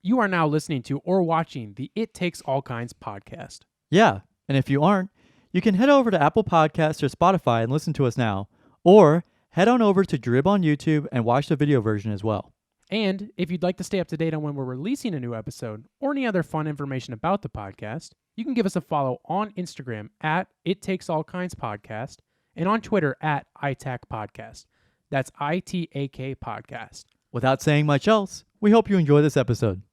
You are now listening to or watching the It Takes All Kinds podcast. Yeah, and if you aren't, you can head over to Apple Podcasts or Spotify and listen to us now, or head on over to Drib on YouTube and watch the video version as well. And if you'd like to stay up to date on when we're releasing a new episode or any other fun information about the podcast, you can give us a follow on Instagram at It Takes All Kinds Podcast and on Twitter at ITAC Podcast. That's ITAK Podcast. Without saying much else, we hope you enjoy this episode.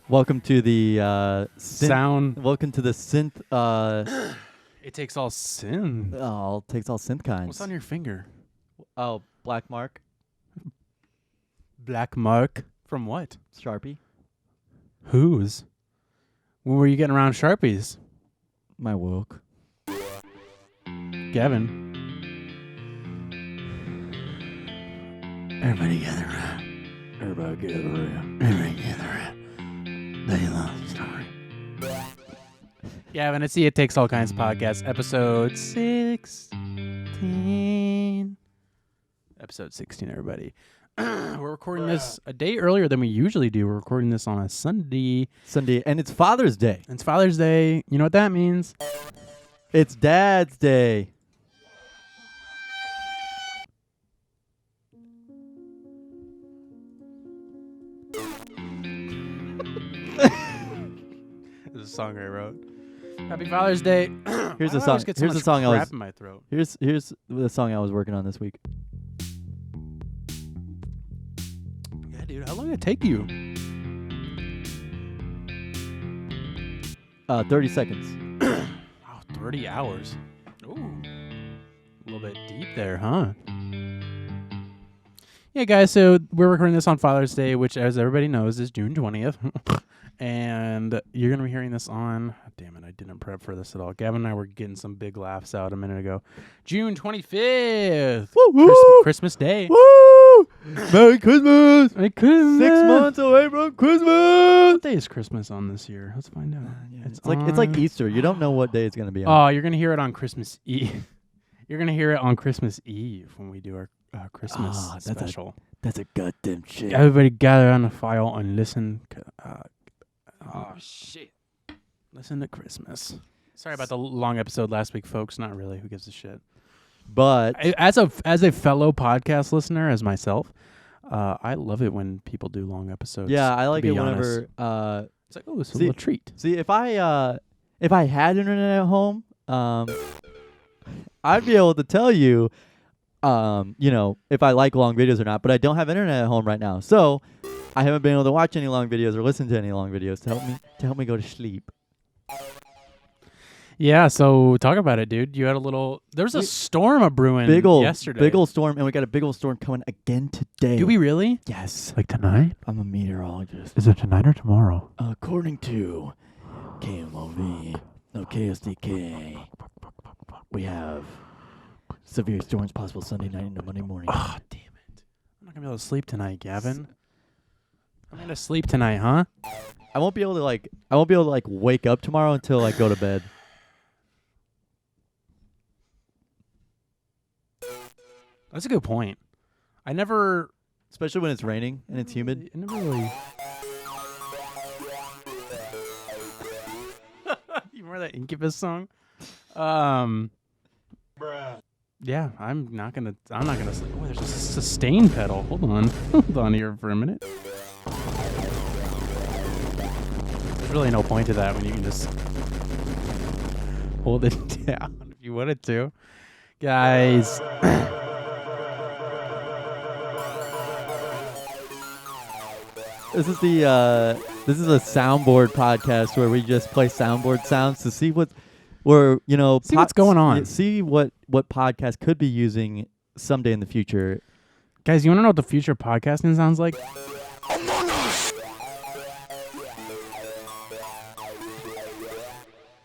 Welcome to the Sound. Welcome to the synth. It takes all sin. Takes all synth kinds. What's on your finger? Oh, black mark, Black mark. From what? Sharpie. Whose? When were you getting around Sharpies? My woke. Gavin. Everybody gather around. Everybody gather around. Everybody gather around. They love the story. Gavin, it's the It Takes All Kinds podcast, episode 16. Episode 16, everybody. We're recording this a day earlier than we usually do. We're recording this on a Sunday. And it's Father's Day. It's Father's Day. You know what that means? It's Dad's Day. This is a song I wrote. Happy Father's Day. Here's a song. Here's a song crap in my throat. Here's the song I was working on this week. Yeah, dude. How long did it take you? 30 seconds. Wow, 30 hours. Ooh. A little bit deep there, huh? Yeah, guys, so we're recording this on Father's Day, which, as everybody knows, is June 20th. And you're going to be hearing this on... Damn it, I didn't prep for this at all. Gavin and I were getting some big laughs out a minute ago. June 25th. Woo-hoo! Christmas Day. Woo! Merry Christmas! Merry Christmas! 6 months away from Christmas! What day is Christmas on this year? Let's find out. Yeah, it's like Easter. You don't know what day it's going to be on. Oh, you're going to hear it on Christmas Eve. You're going to hear it on Christmas Eve when we do our Christmas special. That's a goddamn shit. Everybody gather on the file and listen. Oh, shit. Listen to Christmas. Sorry about the long episode last week, folks. Not really. Who gives a shit? But As a fellow podcast listener, as myself, I love it when people do long episodes. yeah, I like it honest. whenever. It's like, oh, this is a little treat. See, if I had internet at home, I'd be able to tell you, if I like long videos or not. But I don't have internet at home right now, so I haven't been able to watch any long videos or listen to any long videos to help me go to sleep. Yeah, so talk about it, dude. You had there was a storm brewing yesterday. Big old storm, and we got a big old storm coming again today. Do we really? Yes. Like tonight? I'm a meteorologist. Is it tonight or tomorrow? According to KMOV, KSDK, we have severe storms possible Sunday night into Monday morning. Oh, damn it. I'm not going to be able to sleep tonight, Gavin. I'm going to sleep tonight, huh? I won't be able to wake up tomorrow until I go to bed. That's a good point. I never... Especially when it's raining and it's humid. I never really... You remember that Incubus song? Bruh. Yeah, I'm not gonna sleep. Oh, there's a sustain pedal. Hold on here for a minute. There's really no point to that when you can just hold it down if you wanted to, guys. This is a soundboard podcast where we just play soundboard sounds to see what's going on. See what podcast could be using someday in the future. Guys, you want to know what the future podcasting sounds like?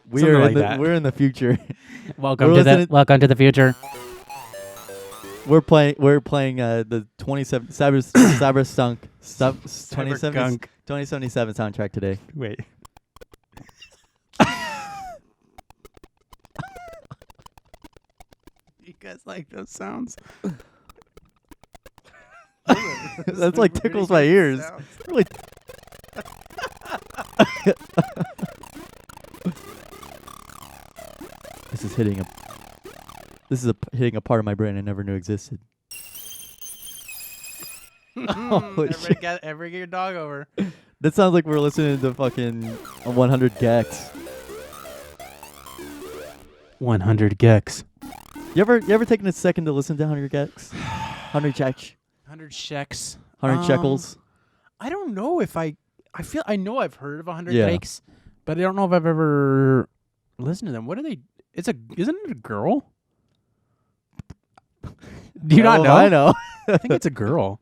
We're in the future. Welcome to the future. We're playing the 2077 soundtrack today. Wait. You guys like those sounds? That's like tickles my ears. Really. This is hitting a part of my brain I never knew existed. Ever get your dog over. That sounds like we're listening to fucking 100 gex. 100 gex. You ever taken a second to listen to 100 gex? 100 checks. 100 shekels. 100 shekels. I don't know if I know I've heard of 100 Yeah. gex, but I don't know if I've ever listened to them. What are they? Isn't it a girl? Do you not know? I know. I think it's a girl.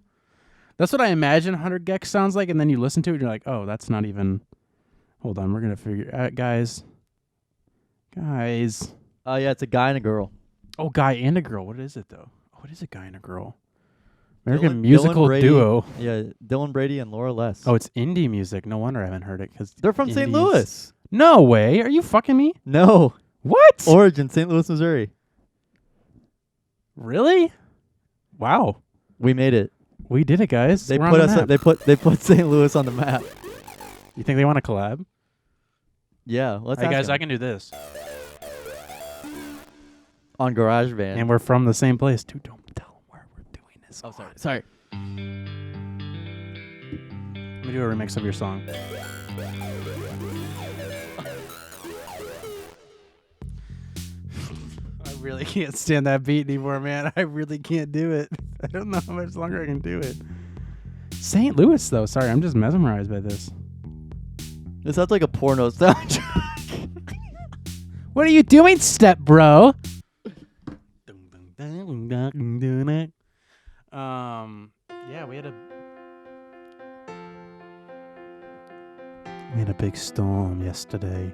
That's what I imagine 100 gex sounds like, and then you listen to it and you're like, oh, that's not even... Hold on, we're going to figure out... Guys. Oh, yeah, it's a guy and a girl. Oh, guy and a girl. What is it, though? What is a guy and a girl? American musical duo. Yeah, Dylan Brady and Laura Les. Oh, it's indie music. No wonder I haven't heard it. Cause they're from St. Louis. No way. Are you fucking me? No. What? Origin, St. Louis, Missouri. Really? Wow. We made it. We did it, guys. They put St. Louis on the map. You think they want to collab? Yeah. Let's Hey, guys, them. I can do this. On GarageBand. And we're from the same place. Dude, don't tell them where we're doing this. Oh, sorry. Let me do a remix of your song. I really can't stand that beat anymore, man. I really can't do it. I don't know how much longer I can do it. St. Louis, though. Sorry, I'm just mesmerized by this. This sounds like a porno soundtrack. What are you doing, step bro? Yeah, we had a big storm yesterday.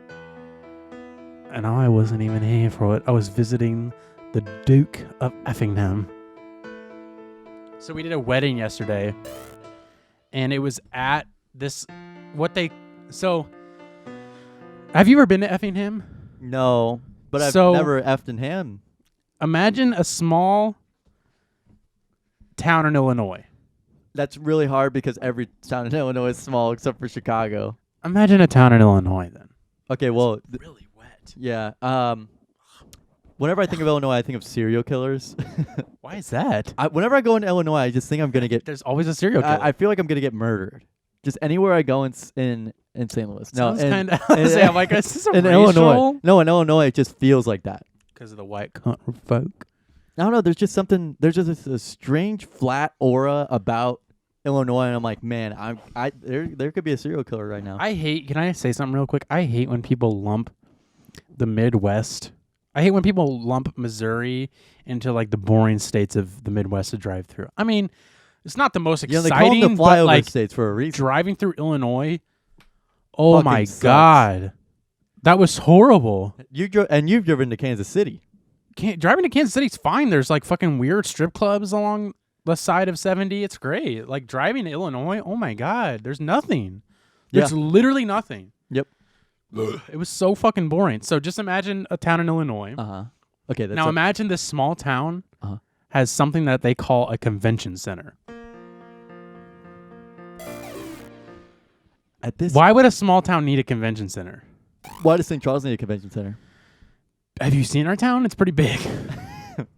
And I wasn't even here for it. I was visiting the Duke of Effingham. So we did a wedding yesterday. And it was at this... So, have you ever been to Effingham? No, but I've never effed in him. Imagine a small town in Illinois. That's really hard because every town in Illinois is small except for Chicago. Imagine a town in Illinois then. Okay, well... really wet. Yeah. Whenever I think of Illinois, I think of serial killers. Why is that? Whenever I go into Illinois, I just think I'm going to get... There's always a serial killer. I feel like I'm going to get murdered. Just anywhere I go in St. Louis. No, kind of... I'm like, is this a in racial? Illinois. No, in Illinois, it just feels like that. Because of the white folk. I don't know. There's just something... There's just a strange, flat aura about Illinois, and I'm like, man, there could be a serial killer right now. Can I say something real quick? I hate when people lump the Midwest. I hate when people lump Missouri into like the boring states of the Midwest to drive through. I mean, it's not the most exciting, they call them the flyover like states for a reason. Driving through Illinois, oh fucking my sucks. God, that was horrible. You've driven to Kansas City. Driving to Kansas City's fine. There's like fucking weird strip clubs along the side of 70. It's great. Like driving to Illinois, oh my God, there's nothing. There's literally nothing. Yep. It was so fucking boring. So just imagine a town in Illinois. Okay. Now imagine this small town has something that they call a convention center. Why would a small town need a convention center? Why does St. Charles need a convention center? Have you seen our town? It's pretty big.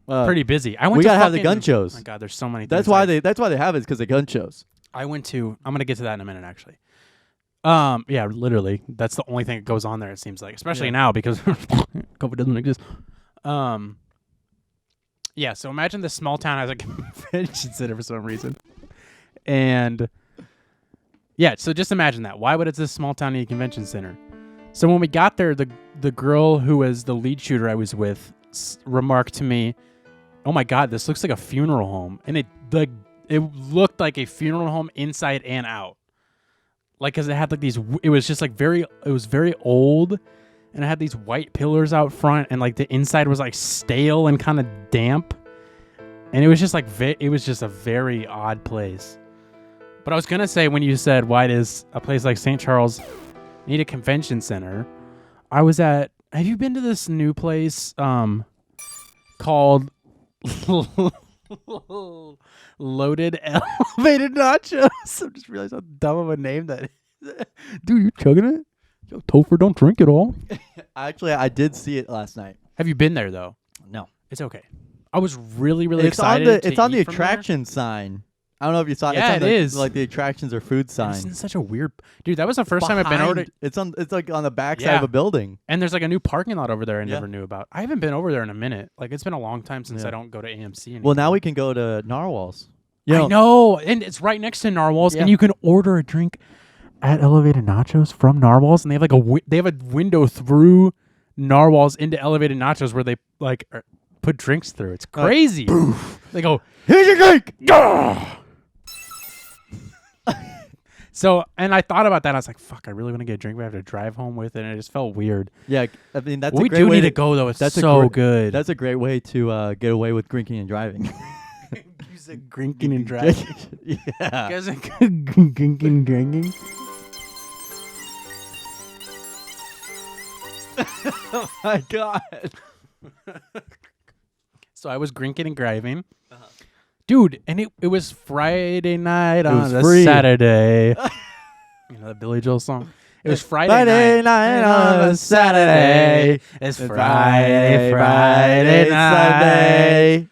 Pretty busy. We gotta have the gun shows. Oh my God, there's so many. That's why they have it, because the gun shows. I'm gonna get to that in a minute, actually. Yeah, literally. That's the only thing that goes on there, it seems like. Especially now because COVID doesn't exist. Yeah, so imagine this small town has a convention center for some reason. And yeah, so just imagine that. Why would this small town need a convention center? So when we got there, the girl who was the lead shooter I was with remarked to me, "Oh my God, this looks like a funeral home." And it looked like a funeral home inside and out. Like, cause it had like these, it was just like it was very old, and it had these white pillars out front, and like the inside was like stale and kind of damp. And it was just like it was just a very odd place. But I was gonna say, when you said, why does a place like St. Charles need a convention center? I was at. Have you been to this new place called Loaded Elevated Nachos? I just realized how dumb of a name that is. Dude, you chugging it? Yo, Topher, don't drink it all. Actually, I did see it last night. Have you been there though? No, it's okay. I was really excited. It's on the attraction sign. I don't know if you saw it. Yeah, it is. Like the attractions or food sign. It's such a weird... Dude, that was the first time I've been over to... It's like on the backside of a building. And there's like a new parking lot over there I never knew about. I haven't been over there in a minute. Like, it's been a long time since I don't go to AMC anymore. Well, now we can go to Narwhal's. I know. And it's right next to Narwhal's. And you can order a drink at Elevated Nachos from Narwhal's. And they have like they have a window through Narwhal's into Elevated Nachos where they like put drinks through. It's crazy. They go, here's your drink! So, and I thought about that. And I was like, "Fuck! I really want to get a drink. We have to drive home with it." And it just felt weird. Yeah, I mean that's. We a great do way need to go though. It's so good. That's a great way to get away with drinking and driving. You said drinking and driving. Yeah. You guys are drinking and drinking. Oh my god. So I was drinking and driving. Dude, and it was Friday night on a Saturday. You know that Billy Joel song? It was Friday night on a Saturday. It's Friday night.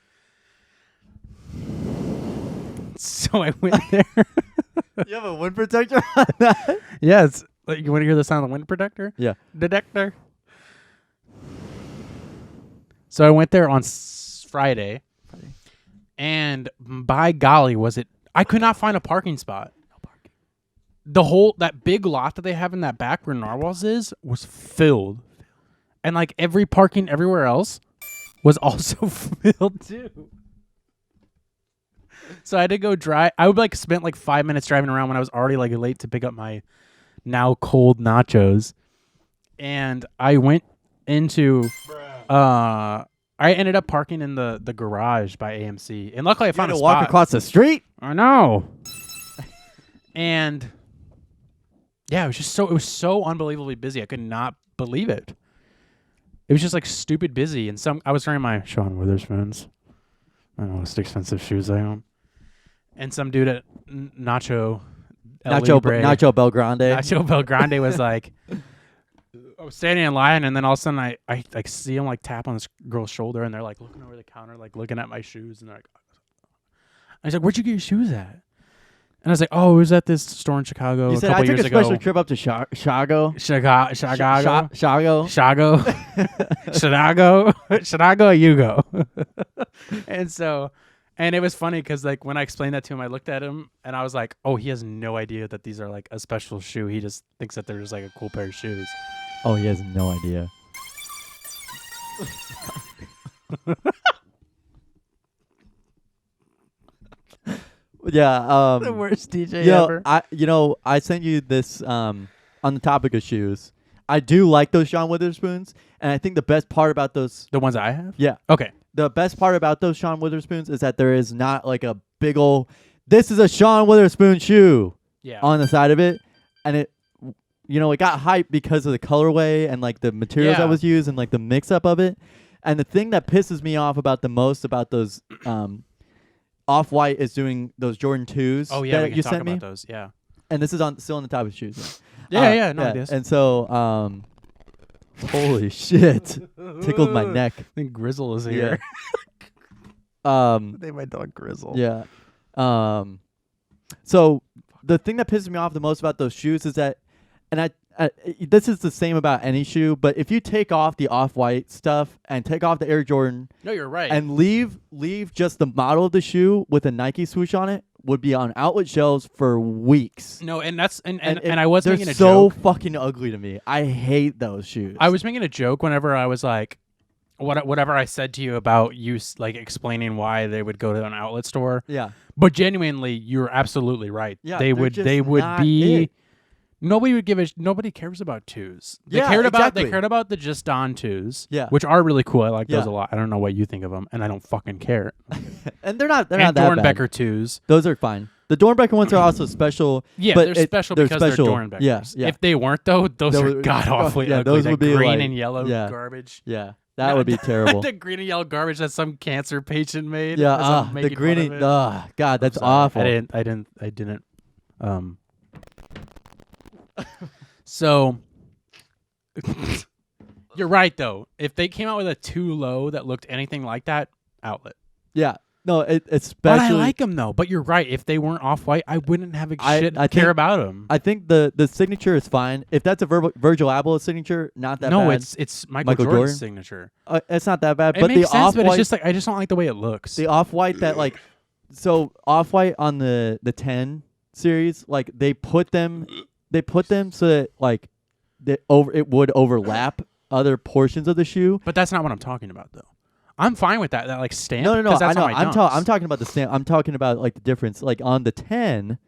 So I went there. You have a wind protector on that? Yeah, it's like, you want to hear the sound of the wind protector? Yeah. Detector. So I went there on Friday. And by golly, was it... I could not find a parking spot. No parking. That big lot that they have in that back where Narwhal's is was filled. And like every parking everywhere else was also filled too. So I had to go drive. I would like spent like 5 minutes driving around when I was already like late to pick up my now cold nachos. And I went into... I ended up parking in the garage by AMC, and luckily I found a spot. Walk across the street. I know. And yeah, it was so unbelievably busy. I could not believe it. It was just like stupid busy, and I was wearing my Sean Witherspoons. I don't know, most expensive shoes I own. And some dude at Nacho Belgrande was like. I was standing in line, and then all of a sudden I like see him like tap on this girl's shoulder, and they're like looking over the counter, like looking at my shoes, and they're like, I was like, "Where'd you get your shoes at?" And I was like, "Oh, it was at this store in Chicago a couple years ago." I took a special trip up to Chicago. You go. And it was funny because like when I explained that to him, I looked at him and I was like, "Oh, he has no idea that these are like a special shoe. He just thinks that they're just like a cool pair of shoes." Oh, he has no idea. Yeah, the worst DJ ever. I sent you this on the topic of shoes. I do like those Sean Witherspoons, and I think the best part about those... The ones I have? Yeah. Okay. The best part about those Sean Witherspoons is that there is not like a big ol', this is a Sean Witherspoon shoe on the side of it, and it got hyped because of the colorway and like the materials that was used and like the mix up of it. And the thing that pisses me off about the most about those Off-White is doing those Jordan 2s. Oh yeah, that we can talk about those. Yeah. And this is still on the top of shoes. Yeah. No, it is. And so holy shit. Tickled my neck. I think Grizzle is here. Yeah. They my dog Grizzle. Yeah. So the thing that pisses me off the most about those shoes is that, and this is the same about any shoe, but if you take off the Off-White stuff and take off the Air Jordan, no, you're right, and leave just the model of the shoe with a Nike swoosh on it, would be on outlet shelves for weeks. No, and that's and I was making a so joke. Fucking ugly to me. I hate those shoes. I was making a joke whenever I was like, whatever I said to you about you like explaining why they would go to an outlet store. Yeah. But genuinely, you're absolutely right. Yeah, they would be. Nobody would nobody cares about 2s. They cared about the Just Don 2s, which are really cool. I like those a lot. I don't know what you think of them, and I don't fucking care. And they're not that bad. Dornbecker 2s. Those are fine. The Dornbecker ones are also special. Yeah, but they're special because they're Dornbeckers. Yeah. If they weren't though, those are god awfully ugly. Those would be green and yellow garbage. Yeah. That would be terrible. The green and yellow garbage that some cancer patient made. Yeah, the green and God, that's awful. I didn't. So you're right though. If they came out with a 2 low that looked anything like that, outlet. Yeah. No, especially. But I like them though. But you're right. If they weren't Off-White, I wouldn't have care about them. I think the signature is fine. If that's a Virgil Abloh signature, not that bad. No, it's Michael Jordan's signature. It's not that bad. It but makes the sense, Off-White, but it's just like I just don't like the way it looks. The Off-White that so Off-White on the 10 series, they put them so that it would overlap other portions of the shoe. But that's not what I'm talking about though. I'm fine with that stamp. No. I know. I'm talking about the stamp. I'm talking about the difference. On the 10,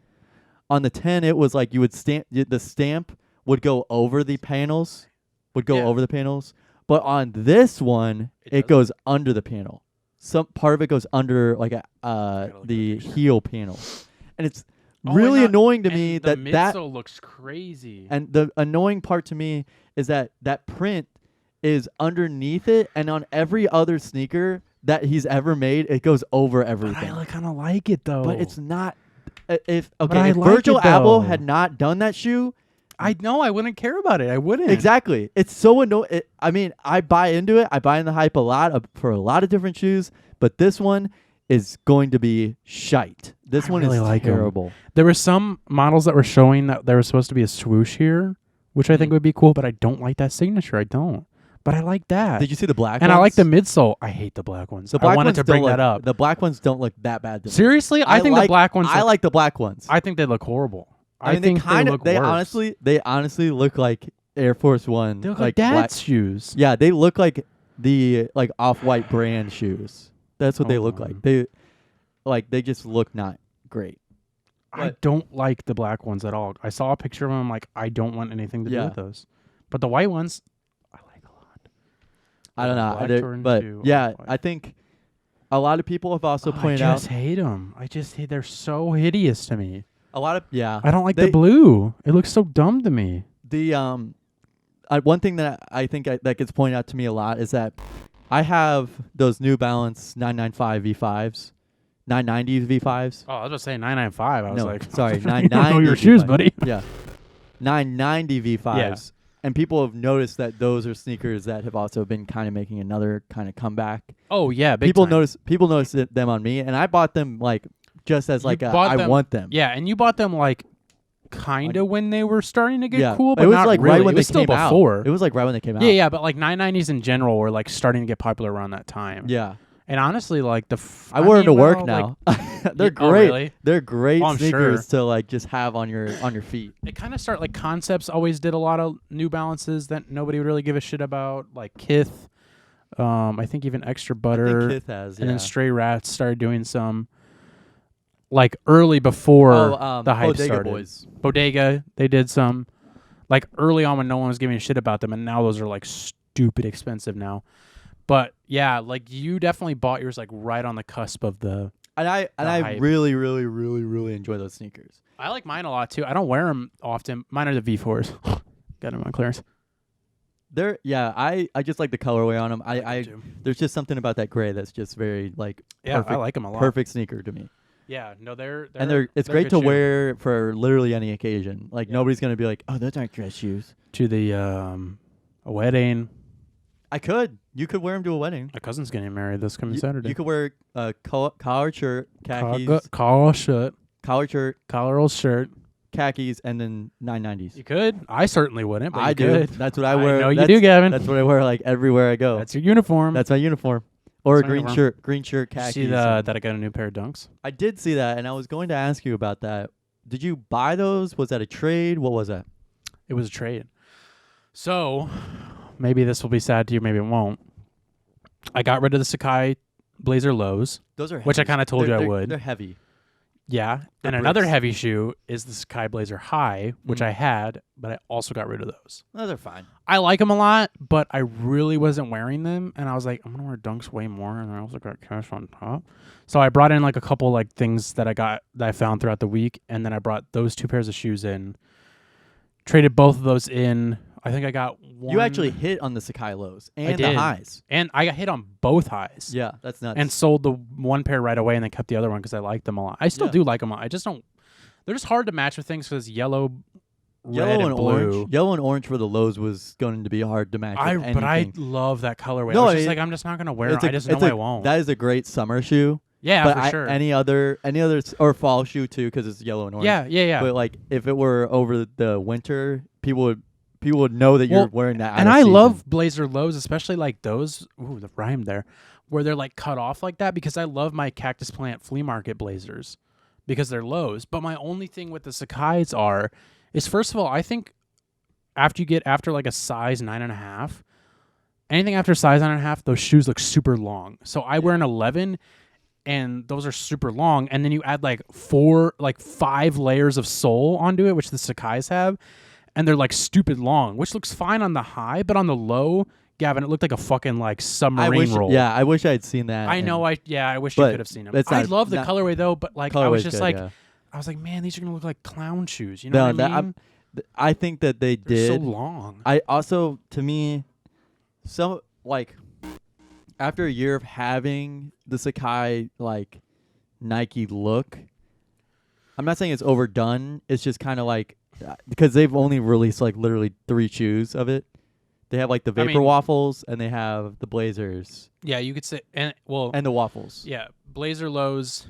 it was you would stamp. The stamp would go over the panels, But on this one, it goes under the panel. Some part of it goes under the heel panel, and it's really annoying to me that midsole looks crazy. And the annoying part to me is that print is underneath it, and on every other sneaker that he's ever made, it goes over everything. But I kind of like it though. But it's not. If Virgil Abloh had not done that shoe, I know I wouldn't care about it. I wouldn't. Exactly. It's so annoying. I mean, I buy into it. I buy in the hype a lot for a lot of different shoes, but this one is going to be shite. This one really is terrible. There were some models that were showing that there was supposed to be a swoosh here, which I think would be cool, but I don't like that signature. I don't. But I like that. Did you see the black ones? And I like the midsole. I hate the black ones. I wanted to bring that up. The black ones don't look that bad to me. Seriously? I think the black ones... I like the black ones. I think they look horrible. I think they look worse. They honestly look like Air Force One. They look like dad's shoes. Yeah, they look like the Off-White brand shoes. That's what they look like. They just look not great. I don't like the black ones at all. I saw a picture of them. I'm like, I don't want anything to do with those. But the white ones... I don't know, but I think a lot of people have also pointed out. I just hate them. They're so hideous to me. I don't like the blue. It looks so dumb to me. The one thing that I think that gets pointed out to me a lot is that I have those New Balance 995 V5s, 990 V5s. Oh, I was about to say 995. I was like, sorry, 990. You don't know your shoes, buddy. Yeah, 990 V5s. Yeah. And people have noticed that those are sneakers that have also been kind of making another kind of comeback. Oh yeah, people notice them on me, and I bought them just as I want them. Yeah, and you bought them kind of when they were starting to get cool, but it was not right really. when they came out. Before. It was right when they came out. Yeah, but 990s in general were starting to get popular around that time. Yeah. And honestly, I wear them to work now. They're great. Oh, really? They're great sneakers to just have on your feet. They kind of start Concepts always did a lot of New Balances that nobody would really give a shit about, like Kith. I think even Extra Butter. Kith has, and then Stray Rats started doing some. Early before the hype Bodega started. Boys. Bodega, they did some. Early on when no one was giving a shit about them, and now those are stupid expensive now. But yeah, you definitely bought yours right on the cusp of the. And I really, really, really, really enjoy those sneakers. I like mine a lot too. I don't wear them often. Mine are the V4s. Got them on clearance. I just like the colorway on them. There's just something about that gray that's just very perfect, I like them a lot. Perfect sneaker to me. Yeah, no, it's great to wear for literally any occasion. Nobody's gonna be like, oh, those aren't dress shoes. To the a wedding. You could wear them to a wedding. My cousin's getting married this coming Saturday. You could wear a collared shirt, khakis. Collared shirt. Collared shirt. Khakis, and then 990s. You could. I certainly wouldn't, but I do. That's what I wear. I know you do, Gavin. That's what I wear everywhere I go. That's your uniform. That's my uniform. Or a green shirt, khakis. See that I got a new pair of Dunks? I did see that, and I was going to ask you about that. Did you buy those? Was that a trade? What was that? It was a trade. So, maybe this will be sad to you, maybe it won't. I got rid of the Sacai Blazer Lows. Those are heavy. Which I kind of told you I would. They're heavy. Yeah, and another heavy shoe is the Sky Blazer High, which I had, but I also got rid of those. No, they're fine. I like them a lot, but I really wasn't wearing them, and I was like, I'm gonna wear Dunks way more, and I also got cash on top. So I brought in like a couple like things that I found throughout the week, and then I brought those 2 pairs of shoes in, traded both of those in. I think I got one. You actually hit on the Sakai lows and the highs. And I got hit on both highs. Yeah, that's nuts. And sold the one pair right away and then kept the other one because I liked them a lot. I still do like them a lot. I just don't. They're just hard to match with things because yellow, red, and blue. Orange. Yellow and orange for the lows was going to be hard to match with anything. But I love that colorway. No, I was just like, I'm just not going to wear it. I just know I won't. That is a great summer shoe. Yeah, but for sure. Any other or fall shoe too because it's yellow and orange. Yeah. But like if it were over the winter, people would know that you're wearing that. And I love blazer lows, especially like those. Ooh, the rhyme there, where they're like cut off like that because I love my cactus plant flea market blazers because they're lows. But my only thing with the Sakai's is first of all, I think after like a size 9.5, anything after size 9.5, those shoes look super long. So I wear an 11. And those are super long, and then you add like 5 layers of sole onto it, which the Sakai's have, and they're like stupid long, which looks fine on the high, but on the low, Gavin, it looked like a fucking like submarine roll. Yeah, I wish I had seen that. I know. I wish you could have seen them. I love the colorway though, but like I was just good, I was like, man, these are gonna look like clown shoes. You know what I mean? I think that they're so long. I also, to me, so like. After a year of having the Sakai like Nike look, I'm not saying it's overdone. It's just kind of like because they've only released like literally 3 shoes of it. They have like the Vapor Waffles and they have the Blazers. Yeah, you could say and the Waffles. Yeah, Blazer lows,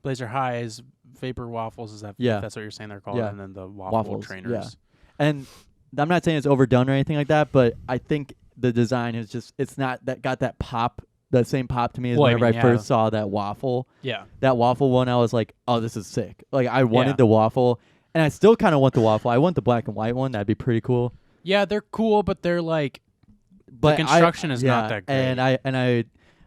Blazer highs, Vapor Waffles is that? Yeah, that's what you're saying they're called, and then the waffle trainers. Yeah, and I'm not saying it's overdone or anything like that, but I think. The design is just, it's not that got that pop, the same pop to me as whenever I first saw that waffle. Yeah. That waffle one, I was like, oh, this is sick. Like, I wanted the waffle, and I still kind of want the waffle. I want the black and white one. That'd be pretty cool. Yeah, they're cool, but they're like, the construction is not that great. And I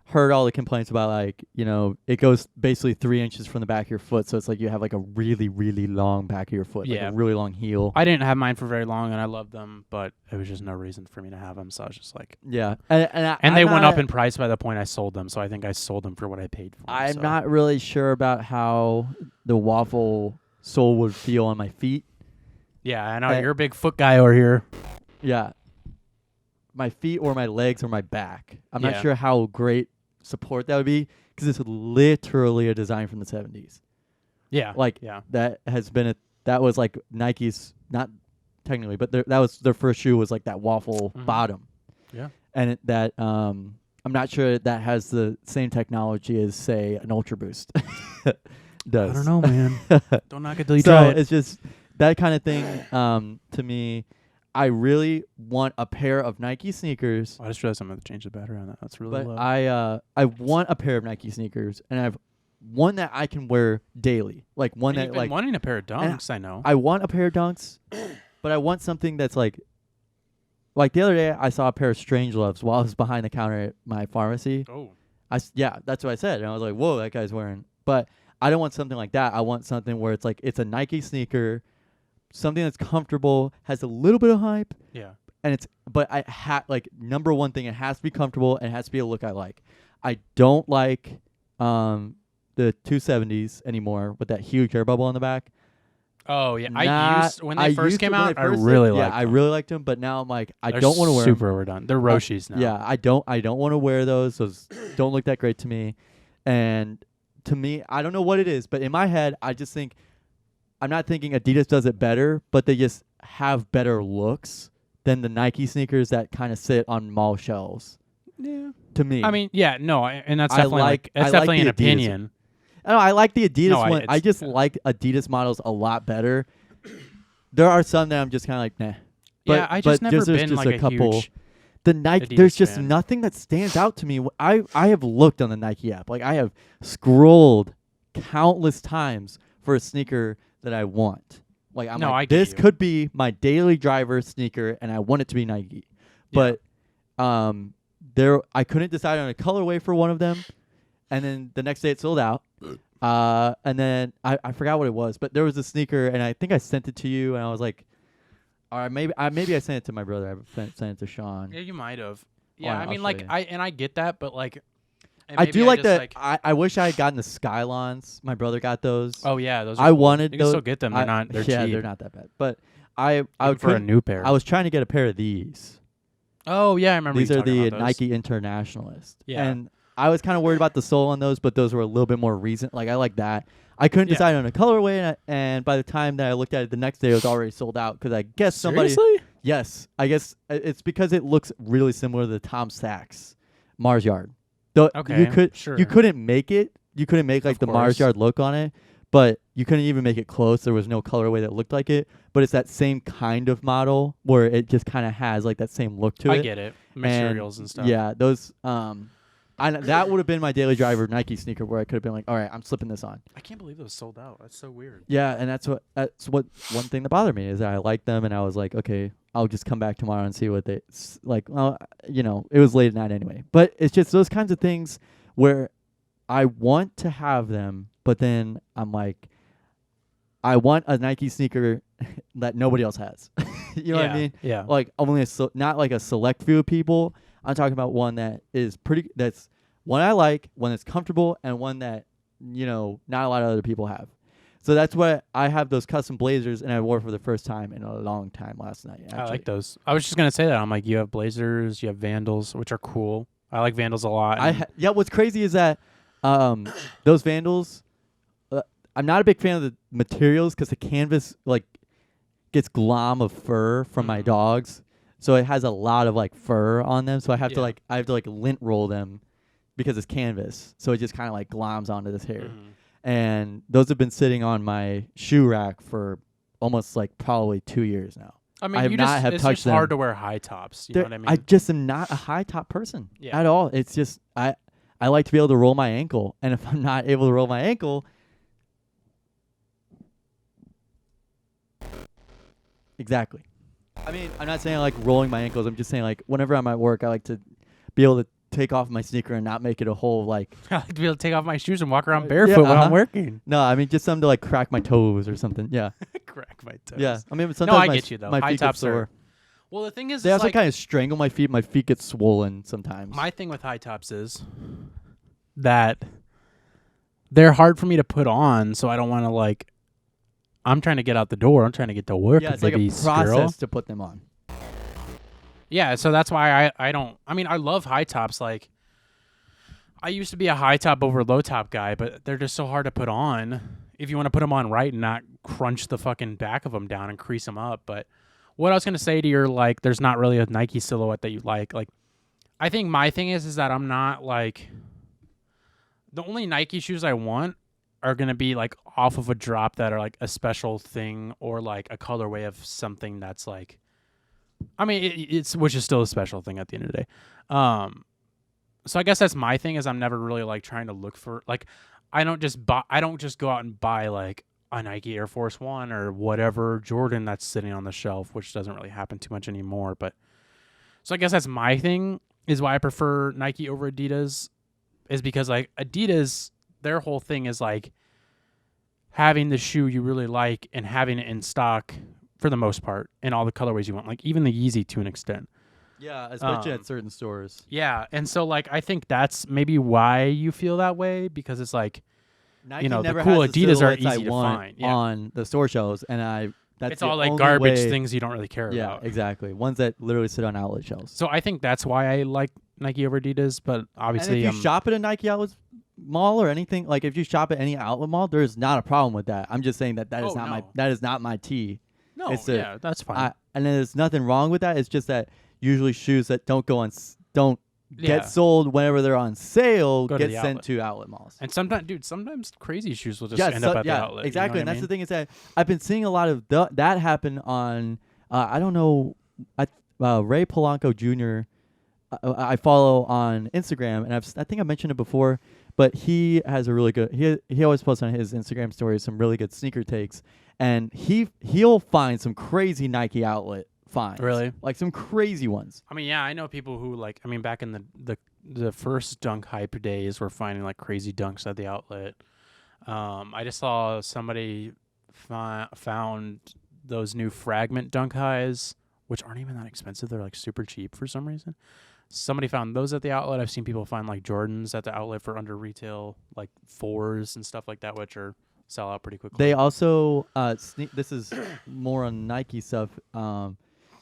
heard all the complaints about, like, you know, it goes basically 3 inches from the back of your foot, so it's like you have like a really, really long back of your foot, like a really long heel. I didn't have mine for very long, and I loved them, but it was just no reason for me to have them, so I was just like... Yeah. And they went up in price by the point I sold them, so I think I sold them for what I paid for them. I'm not really sure about how the waffle sole would feel on my feet. Yeah, I know. You're a big foot guy over here. Yeah. My feet or my legs or my back. I'm not sure how great support that would be because it's literally a design from the 70s. Yeah. Like that has been that was like Nike's, not technically, but that was their first shoe was like that waffle bottom. Yeah. And I'm not sure that has the same technology as say an Ultra Boost does. I don't know, man. Don't knock it till you try it. It's just that kind of thing to me. I really want a pair of Nike sneakers. I just realized I'm going to change the battery on that. That's really low. I want a pair of Nike sneakers, and I've one that I can wear daily. Like one that you've been wanting a pair of Dunks, I know. I want a pair of Dunks, but I want something that's like the other day I saw a pair of Strangeloves while I was behind the counter at my pharmacy. Oh. That's what I said. And I was like, whoa, that guy's wearing. But I don't want something like that. I want something where it's like it's a Nike sneaker, something that's comfortable, has a little bit of hype. Yeah. And like number one thing, it has to be comfortable and it has to be a look I like. I don't like the 270s anymore with that huge air bubble on the back. Oh yeah, when they first came out, I really liked them. I really liked them, but now I'm like, I don't want to wear them. Super overdone. They're Roshis now. Yeah, I don't want to wear those. Those don't look that great to me. And to me, I don't know what it is, but in my head, I just think I'm not thinking Adidas does it better, but they just have better looks than the Nike sneakers that kind of sit on mall shelves. Yeah. To me. I mean, yeah, no, and that's definitely definitely an opinion. I like the Adidas one. I just like Adidas models a lot better. There are some that I'm just kind of like, nah. But, yeah, I just never been just like a couple. Huge the Nike, Adidas there's just fan. nothing that stands out to me. I have looked on the Nike app. Like I have scrolled countless times for a sneaker that I want. Like I'm like, this could be my daily driver sneaker, and I want it to be Nike. Yeah. But I couldn't decide on a colorway for one of them. And then the next day it sold out. And then I forgot what it was, but there was a sneaker, and I think I sent it to you, and I was like, all right, maybe I sent it to my brother. I sent it to Sean. Yeah, you might have. Yeah, I mean, like, I get that, but like, I do like that. Like, I wish I had gotten the Skylons. My brother got those. Oh yeah, those. Are I cool. wanted. You those. can still get them. They're not. They're yeah, cheap. they're not that bad. But I for a new pair. I was trying to get a pair of these. Oh yeah, I remember. These you are the about Nike Internationalist. Yeah. And I was kind of worried about the sole on those, but those were a little bit more recent. Like I like that. I couldn't decide on a colorway, and by the time that I looked at it the next day, it was already sold out because I guess somebody. Seriously? Yes, I guess it's because it looks really similar to the Tom Sachs Mars Yard. You couldn't make it. You couldn't make like the Mars Yard look on it, but you couldn't even make it close. There was no colorway that looked like it, but it's that same kind of model where it just kind of has like that same look to it. I get it. Materials and stuff. Yeah, those. That would have been my daily driver Nike sneaker where I could have been like, all right, I'm slipping this on. I can't believe those sold out. That's so weird. Yeah, and that's what one thing that bothered me is that I liked them, and I was like, okay, I'll just come back tomorrow and see what they like. Well, it was late at night anyway. But it's just those kinds of things where I want to have them, but then I'm like, I want a Nike sneaker that nobody else has. You know what I mean? Yeah. Like only not like a select few of people. I'm talking about one that is that's one I like, one that's comfortable, and one that not a lot of other people have. So that's why I have those custom blazers, and I wore for the first time in a long time last night. Actually. I like those. I was just gonna say that. I'm like, you have blazers, you have Vandals, which are cool. I like Vandals a lot. What's crazy is that those Vandals, I'm not a big fan of the materials because the canvas like gets glom of fur from my dogs, so it has a lot of like fur on them. So I have to lint roll them because it's canvas, so it just kind of like gloms onto this hair. And those have been sitting on my shoe rack for almost like probably 2 years now. I mean, it's just hard to wear high tops. You know what I mean? I just am not a high top person at all. It's just I like to be able to roll my ankle, and if I'm not able to roll my ankle, exactly. I mean, I'm not saying I like rolling my ankles. I'm just saying like whenever I'm at work, I like to be able to take off my sneaker and not make it a whole like. I like to be able to take off my shoes and walk around barefoot when I'm working. No, I mean just something to like crack my toes or something. Yeah. Crack my toes. Yeah, I mean sometimes I get you though. My high feet tops get sore. Well, the thing is, they also kind of strangle my feet. My feet get swollen sometimes. My thing with high tops is that they're hard for me to put on, so I don't want to like. I'm trying to get out the door. I'm trying to get to work. Yeah, it's like a process to put them on. Yeah, so that's why I don't. I mean, I love high tops. Like, I used to be a high top over low top guy, but they're just so hard to put on. If you want to put them on right and not crunch the fucking back of them down and crease them up. But what I was gonna say to your like, there's not really a Nike silhouette that you like. Like, I think my thing is that I'm not like. The only Nike shoes I want are going to be like off of a drop that are like a special thing or like a colorway of something that's like, I mean, it's which is still a special thing at the end of the day. So I guess that's my thing is I'm never really like trying to look for like, I don't just go out and buy like a Nike Air Force One or whatever Jordan that's sitting on the shelf, which doesn't really happen too much anymore. But so I guess that's my thing is why I prefer Nike over Adidas is because like Adidas, their whole thing is like having the shoe you really like and having it in stock for the most part in all the colorways you want, like even the Yeezy to an extent. Yeah, especially at certain stores. Yeah, and so like I think that's maybe why you feel that way because it's like Nike the never cool has Adidas the are easy to want find on the store shelves, and that's it's all like garbage things you don't really care about. Yeah, exactly. Ones that literally sit on outlet shelves. So I think that's why I like Nike over Adidas, but obviously and if you shop at a Nike outlet mall or anything, like if you shop at any outlet mall, there's not a problem with that. I'm just saying that is not my tea. No, yeah, that's fine. And there's nothing wrong with that. It's just that usually shoes that don't get sold whenever they're on sale get sent to outlet malls. And sometimes crazy shoes will just end up at the outlet. Exactly. You know and that's the thing is that I've been seeing a lot of that happen on, I don't know, Ray Polanco Jr. I follow on Instagram, and I think I mentioned it before, but he has a really good, he always posts on his Instagram stories some really good sneaker takes, and he'll find some crazy Nike outlet finds. Really? Like some crazy ones. I mean, yeah, I know people who like, I mean, back in the first dunk hype days were finding like crazy dunks at the outlet. I just saw somebody found those new Fragment Dunk highs, which aren't even that expensive. They're like super cheap for some reason. Somebody found those at the outlet. I've seen people find like Jordans at the outlet for under retail, like 4s and stuff like that, which are sell out pretty quickly. They also this is more on Nike stuff.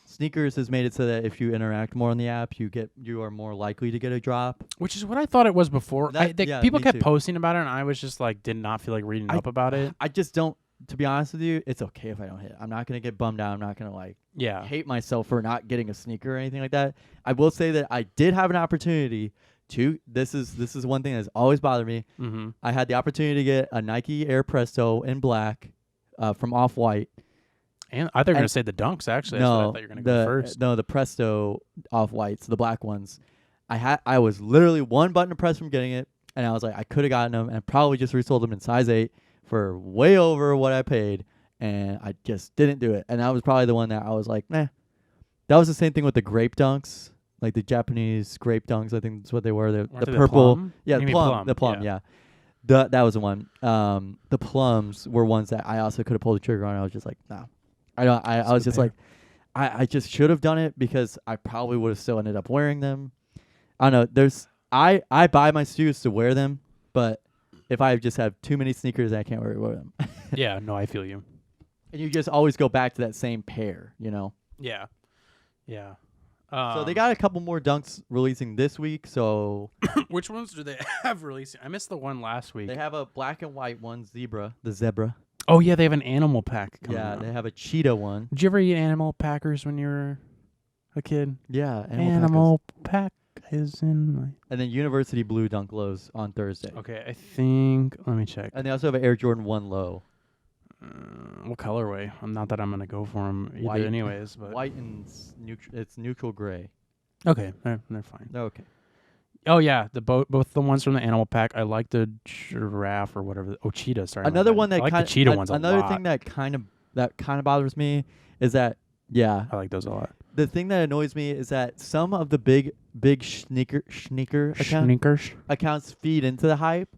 Sneakers has made it so that if you interact more on the app, you are more likely to get a drop. Which is what I thought it was before. People kept posting about it, and I was just like, did not feel like reading up about it. I just don't. To be honest with you, it's okay if I don't hit. I'm not gonna get bummed out. I'm not gonna hate myself for not getting a sneaker or anything like that. I will say that I did have an opportunity to. This is one thing that's always bothered me. Mm-hmm. I had the opportunity to get a Nike Air Presto in black from Off-White. And I thought you were going to say the Dunks, actually. No, I thought you were going to go first. No, the Presto Off-Whites, the black ones. I was literally one button to press from getting it, and I was like, I could have gotten them and probably just resold them in size 8 for way over what I paid, and I just didn't do it. And that was probably the one that I was like, nah. That was the same thing with the grape dunks, like the Japanese grape dunks. I think that's what they were. The purple. Plum? Yeah, the plum, yeah. That was the one. The plums were ones that I also could have pulled the trigger on. I was just like, nah. I was just like, I just should have done it because I probably would have still ended up wearing them. I don't know. I buy my shoes to wear them, but if I just have too many sneakers, I can't wear them. Yeah, no, I feel you. And you just always go back to that same pair, you know? Yeah. Yeah. So they got a couple more dunks releasing this week. So which ones do they have releasing? I missed the one last week. They have a black and white one, the zebra. Oh, yeah, they have an animal pack coming out. They have a cheetah one. Did you ever eat animal packers when you were a kid? Yeah. Animal pack is in my... And then University Blue Dunk Lows on Thursday. Okay, I think... Let me check. And they also have an Air Jordan 1 Low. What colorway? Not that I'm going to go for them either white, anyways. But white and it's neutral gray. Okay, they're fine. Okay. Oh, yeah, both the ones from the animal pack. I like the giraffe or whatever. Oh, cheetah, sorry. Another one that I like the cheetah ones a lot. Another thing that kind of bothers me is that, yeah. I like those a lot. The thing that annoys me is that some of the big sneaker accounts feed into the hype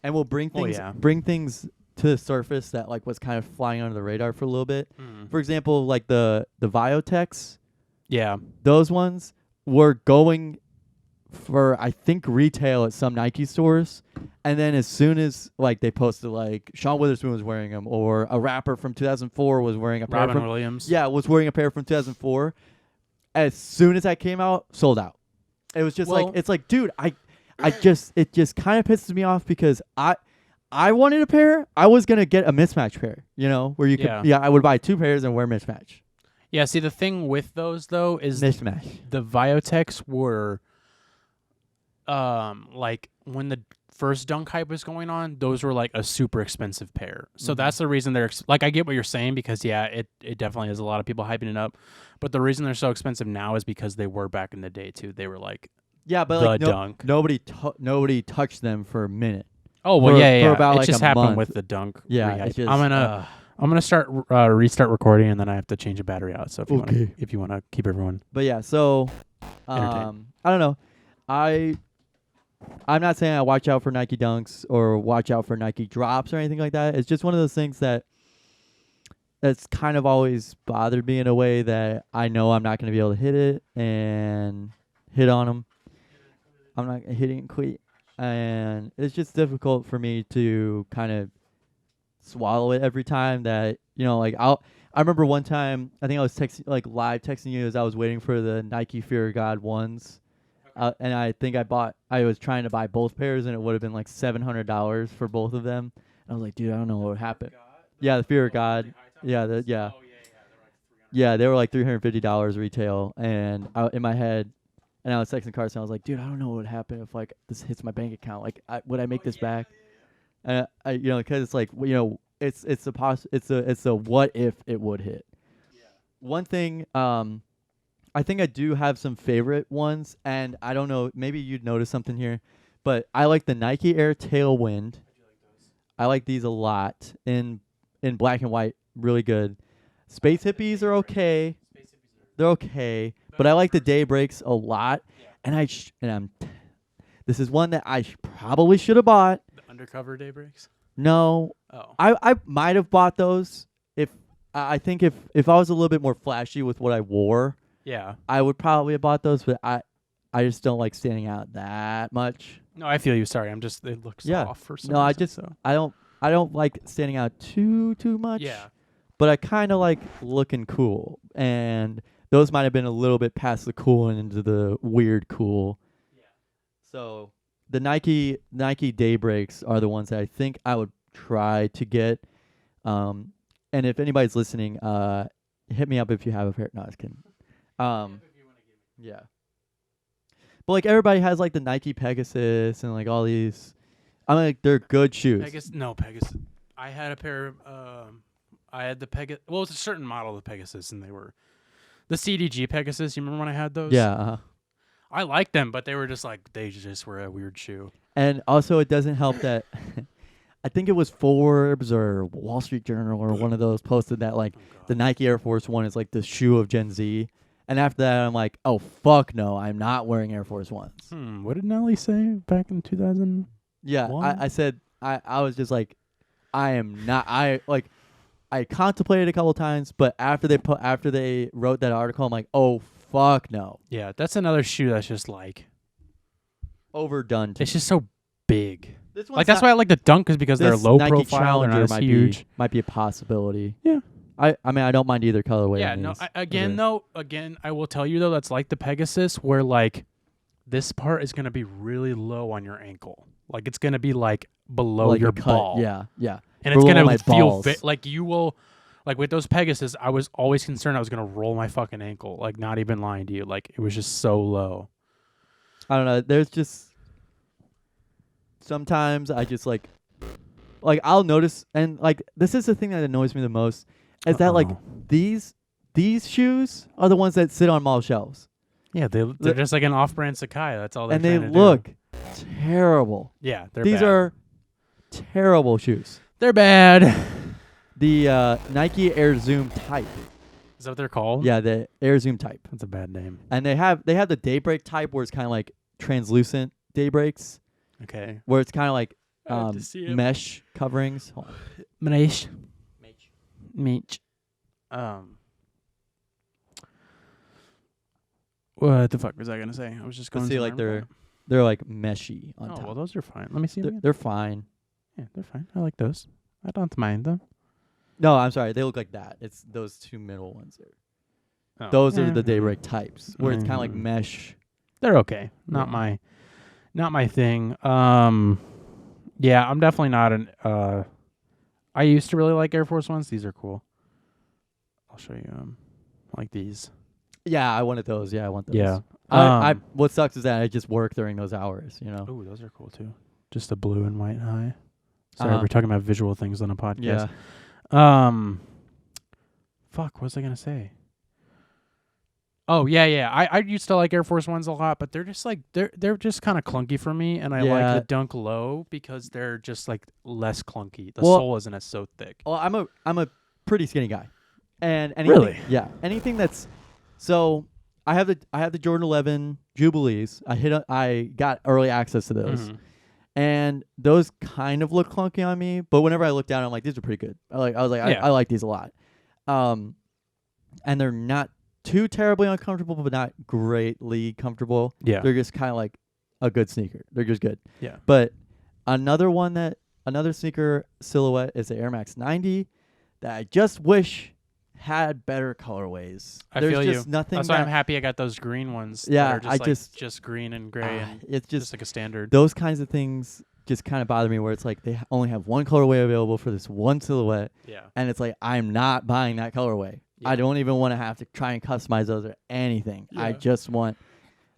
and will bring things to the surface that like was kind of flying under the radar for a little bit. For example, like the Viotechs. Yeah. Those ones were going for I think retail at some Nike stores, and then as soon as like they posted like Sean Witherspoon was wearing them, or a rapper from 2004 was wearing a pair Robin Williams. Yeah, was wearing a pair from 2004. As soon as that came out, sold out. It was just it's like, dude, it just kind of pisses me off because I wanted a pair. I was gonna get a mismatch pair, you know, where you could I would buy 2 pairs and wear mismatch. Yeah, see the thing with those though is mismatch. The Viotechs were like when the first dunk hype was going on, those were like a super expensive pair. So that's the reason they're like, I get what you're saying because it definitely has a lot of people hyping it up. But the reason they're so expensive now is because they were back in the day too. They were like, yeah, but like dunk. Nobody touched them for a minute. Oh well, yeah. About it like just a happened month. with the dunk. Yeah, just, I'm gonna restart recording, and then I have to change the battery out. So if you wanna keep everyone. But yeah, so I don't know. I'm not saying I watch out for Nike dunks or watch out for Nike drops or anything like that. It's just one of those things that's kind of always bothered me in a way that I know I'm not going to be able to hit it and hit on them. I'm not hitting and quit. And it's just difficult for me to kind of swallow it every time that, you know, like I remember one time, I think I was live texting you as I was waiting for the Nike Fear of God ones. And I think I was trying to buy both pairs, and it would have been like $700 for both of them. And I was like, dude, I don't know what would happen. Yeah, the Fear of God. Yeah, they were like $350 retail. And in my head, and I was texting Carson, I was like, dude, I don't know what would happen if like this hits my bank account. Like, would I make this back? And you know, because it's like, you know, it's a what if it would hit. Yeah. One thing, I think I do have some favorite ones, and I don't know, maybe you'd notice something here, but I like the Nike Air Tailwind. I like these a lot in black and white, really good. Space Hippies are okay. They're okay, but I like the Daybreaks a lot, and this is one that I probably should have bought. The undercover Daybreaks? No. Oh. I might have bought those if I think if I was a little bit more flashy with what I wore. Yeah. I would probably have bought those, but I just don't like standing out that much. No, I feel you. Sorry, they look soft for some reason. I don't like standing out too much. Yeah. But I kind of like looking cool, and those might have been a little bit past the cool and into the weird cool. Yeah. So the Nike Daybreaks are the ones that I think I would try to get. And if anybody's listening, hit me up if you have a pair. No, I was kidding. Yeah. But like everybody has like the Nike Pegasus and like all these. I mean, like, they're good shoes. Pegasus. I had a pair of. I had the Pegasus. Well, it's a certain model of Pegasus, and they were the CDG Pegasus. You remember when I had those? Yeah. Uh-huh. I liked them, but they were just were a weird shoe. And also, it doesn't help that I think it was Forbes or Wall Street Journal or one of those posted that like the Nike Air Force One is like the shoe of Gen Z. And after that, I'm like, oh fuck no, I'm not wearing Air Force Ones. What did Nelly say back in 2000? Yeah, I said I was just like, I am not. I contemplated a couple times, but after they wrote that article, I'm like, oh fuck no. Yeah, that's another shoe that's just like overdone. It's just so big. Like that's why I like the Dunk is because they're low Nike profile. They're not as huge. Might be a possibility. Yeah. I mean I don't mind either colorway. Yeah. No. Again, I will tell you though that's like the Pegasus where like this part is gonna be really low on your ankle. Like it's gonna be like below your ball. Yeah. Yeah. And it's gonna feel like you will. Like with those Pegasus, I was always concerned I was gonna roll my fucking ankle. Like not even lying to you. Like it was just so low. I don't know. There's just sometimes I just like I'll notice, and like this is the thing that annoys me the most is that like these shoes are the ones that sit on mall shelves. Yeah, they're just like an off-brand Sakai. That's all they're trying to do. And they look terrible. Yeah, these are terrible shoes. They're bad. The Nike Air Zoom Type. Is that what they're called? Yeah, the Air Zoom Type. That's a bad name. And they have the Daybreak Type where it's kind of like translucent Daybreaks. Okay. Where it's kind of like mesh coverings. Mesh. What the fuck was I gonna say? I was just going to see like they're like meshy on top. Well, those are fine. Let me see. They're fine. Yeah, they're fine. I like those. I don't mind them. No, I'm sorry. They look like that. It's those two middle ones there. Those are the Daybreak types where it's kind of like mesh. They're okay. Not my thing. Yeah, I'm definitely not an. I used to really like Air Force Ones. These are cool. I'll show you like these. Yeah, I wanted those. Yeah, I want those. Yeah. I what sucks is that I just work during those hours. You know. Ooh, those are cool too. Just a blue and white high. Sorry, we're talking about visual things on a podcast. Yeah. Fuck, what was I gonna say? Oh yeah. I used to like Air Force Ones a lot, but they're just like they're just kind of clunky for me, and I like the Dunk Low because they're just like less clunky. The sole isn't as so thick. Well, I'm a pretty skinny guy, and really, yeah, anything that's so. I have the Jordan 11 Jubilees. I got early access to those. Mm-hmm. And those kind of look clunky on me, but whenever I look down, I'm like, these are pretty good. I like these a lot. And they're not too terribly uncomfortable, but not greatly comfortable. Yeah. They're just kind of like a good sneaker. They're just good. Yeah. But another sneaker silhouette is the Air Max 90 that I just wish had better colorways. There's just nothing. That's why I'm happy I got those green ones. Yeah, that are just green and gray, and it's just like a standard. Those kinds of things just kind of bother me, where it's like they only have one colorway available for this one silhouette. Yeah, and it's like I'm not buying that colorway. Yeah. I don't even want to have to try and customize those or anything. Yeah. I just want.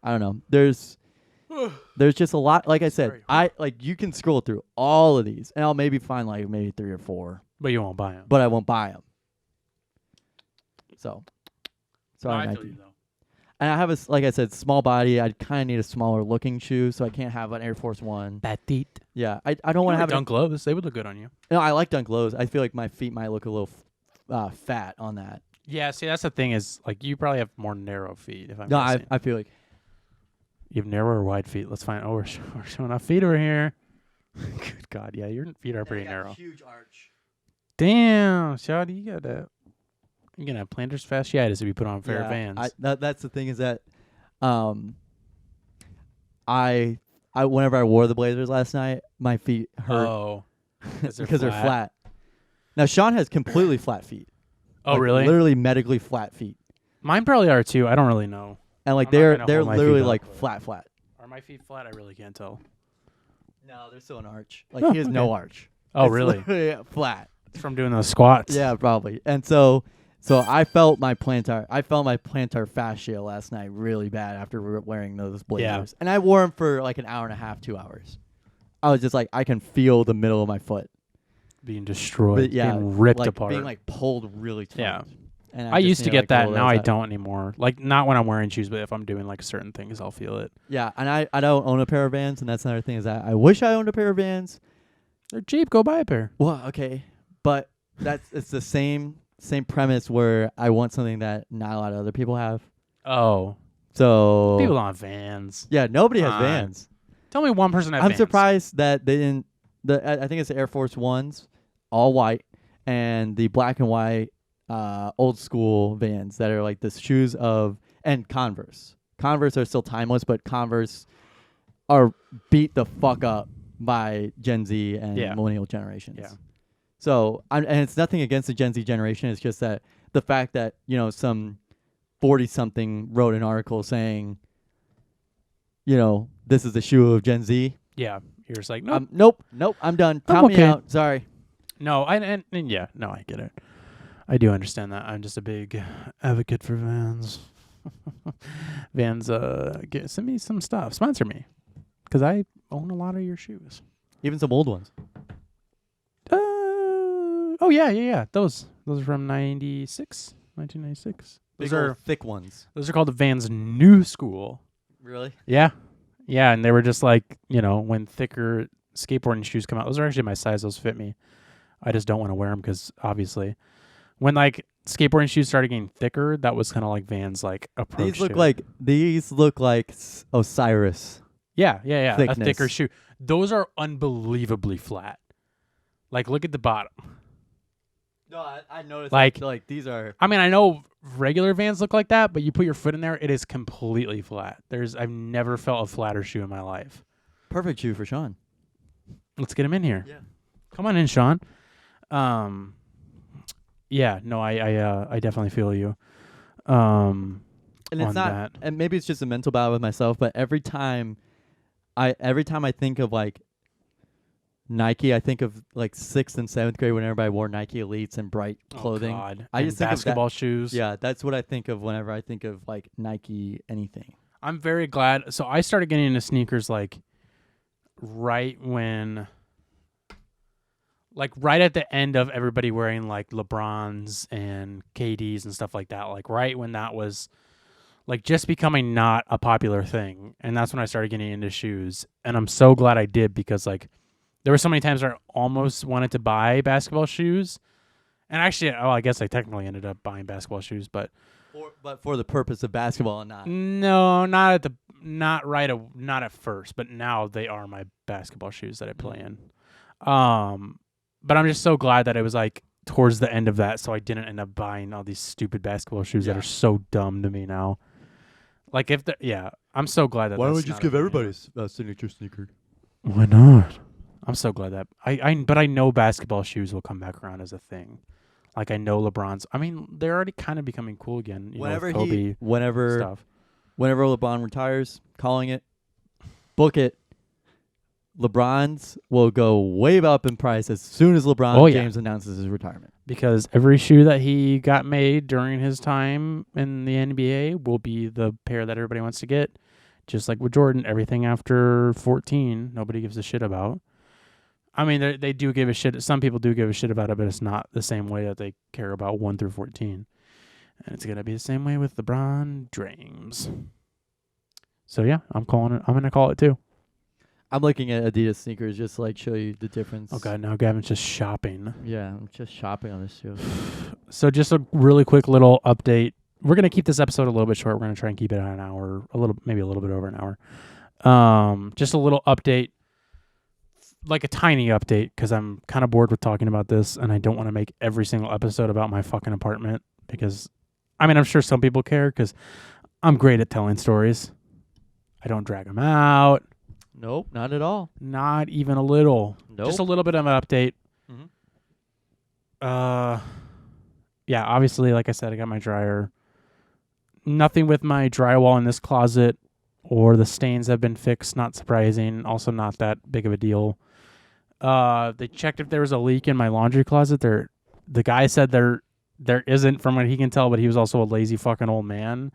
I don't know. There's just a lot. Like I said, you can scroll through all of these, and I'll maybe find like maybe 3 or 4. But you won't buy them. But I won't buy them. So, sorry, I feel you, though. And I have like I said, small body. I kind of need a smaller looking shoe, so I can't have an Air Force One. Petite. Yeah, I don't want to have Dunk Lows. They would look good on you. No, I like Dunk Lows. I feel like my feet might look a little fat on that. Yeah, see, that's the thing is like you probably have more narrow feet. If I'm guessing. I feel like you have narrow or wide feet. Let's find. Oh, we're showing off feet over here. Good God, yeah, your feet are pretty narrow. Huge arch. Damn, Shawty, you got that. You're gonna have plantar fasciitis if you put on a pair of Vans. That's the thing is that, I whenever I wore the Blazers last night, my feet hurt. Oh, because they're flat. Now Sean has completely flat feet. Oh, like, really? Literally medically flat feet. Mine probably are too. I don't really know. And like they're literally like flat. Are my feet flat? I really can't tell. No, there's still an arch. Like he has no arch. Oh, it's really? Flat. It's from doing those squats. Yeah, probably. And so I felt my plantar fascia last night really bad after wearing those Blazers. Yeah. And I wore them for like an hour and a half, 2 hours. I was just like, I can feel the middle of my foot being destroyed, being ripped apart, being like pulled really tight. Yeah. And I used to get that. Now I don't anymore. Like not when I'm wearing shoes, but if I'm doing like certain things, I'll feel it. Yeah, and I don't own a pair of Vans, and that's another thing is that I wish I owned a pair of Vans. They're cheap. Go buy a pair. Well, okay, but it's the same premise where I want something that not a lot of other people have. Oh, so people don't have Vans. Yeah, nobody has Vans. Tell me one person has Vans. I'm surprised that they didn't. I think it's the Air Force Ones, all white, and the black and white. Old school Vans that are like the shoes of and Converse. Converse are still timeless, but Converse are beat the fuck up by Gen Z and millennial generations. Yeah. So and it's nothing against the Gen Z generation. It's just that the fact that some 40-something wrote an article saying, this is the shoe of Gen Z. Yeah, you're just like nope, I'm done. Count me out. Sorry. No, I get it. I do understand that. I'm just a big advocate for Vans. Vans, send me some stuff. Sponsor me. Because I own a lot of your shoes. Even some old ones. Oh, yeah. Those are from 1996. Those are thick ones. Those are called the Vans New School. Really? Yeah. Yeah, and they were just like, when thicker skateboarding shoes come out. Those are actually my size. Those fit me. I just don't want to wear them because, obviously... When like skateboarding shoes started getting thicker, that was kind of like Vans' like approach. These look like Osiris. Yeah. Thickness. A thicker shoe. Those are unbelievably flat. Like look at the bottom. No, I noticed. Like these are. I mean, I know regular Vans look like that, but you put your foot in there, it is completely flat. I've never felt a flatter shoe in my life. Perfect shoe for Sean. Let's get him in here. Yeah. Come on in, Sean. Yeah, no, I definitely feel you. And it's not, and maybe it's just a mental battle with myself, but every time I think of like Nike, I think of like 6th and 7th grade whenever I wore Nike Elites and bright clothing. Oh God. I just think basketball of shoes. Yeah, that's what I think of whenever I think of like Nike anything. I'm very glad. So I started getting into sneakers like right at the end of everybody wearing like LeBrons and KDs and stuff like that. Like right when that was like just becoming not a popular thing. And that's when I started getting into shoes. And I'm so glad I did because like there were so many times where I almost wanted to buy basketball shoes. And actually, I guess I technically ended up buying basketball shoes, but for the purpose of basketball and not. No, not at first, but now they are my basketball shoes that I play in. But I'm just so glad that it was like towards the end of that, so I didn't end up buying all these stupid basketball shoes that are so dumb to me now. Like I'm so glad that. Why don't we just give everybody a signature sneaker? Why not? I'm so glad that but I know basketball shoes will come back around as a thing. Like I know LeBron's. I mean, they're already kind of becoming cool again. Whenever Kobe whenever LeBron retires, calling it, book it. LeBron's will go way up in price as soon as LeBron James announces his retirement. Because every shoe that he got made during his time in the NBA will be the pair that everybody wants to get. Just like with Jordan, everything after 14, nobody gives a shit about. I mean, they do give a shit. Some people do give a shit about it, but it's not the same way that they care about 1 through 14. And it's going to be the same way with LeBron James. So, yeah, I'm going to call it too. I'm looking at Adidas sneakers just to like show you the difference. Oh God, now Gavin's just shopping. Yeah, I'm just shopping on this shoe. So just a really quick little update. We're gonna keep this episode a little bit short. We're gonna try and keep it at an hour, maybe a little bit over an hour. Just a little update. like a tiny update because I'm kind of bored with talking about this, and I don't want to make every single episode about my fucking apartment because, I mean, I'm sure some people care because I'm great at telling stories. I don't drag them out. Nope, not at all. Not even a little. Nope. Just a little bit of an update. Mhm. Yeah, obviously, like I said, I got my dryer. Nothing with my drywall in this closet or the stains have been fixed. Not surprising. Also not that big of a deal. They checked if there was a leak in my laundry closet. The guy said there isn't from what he can tell, but he was also a lazy fucking old man.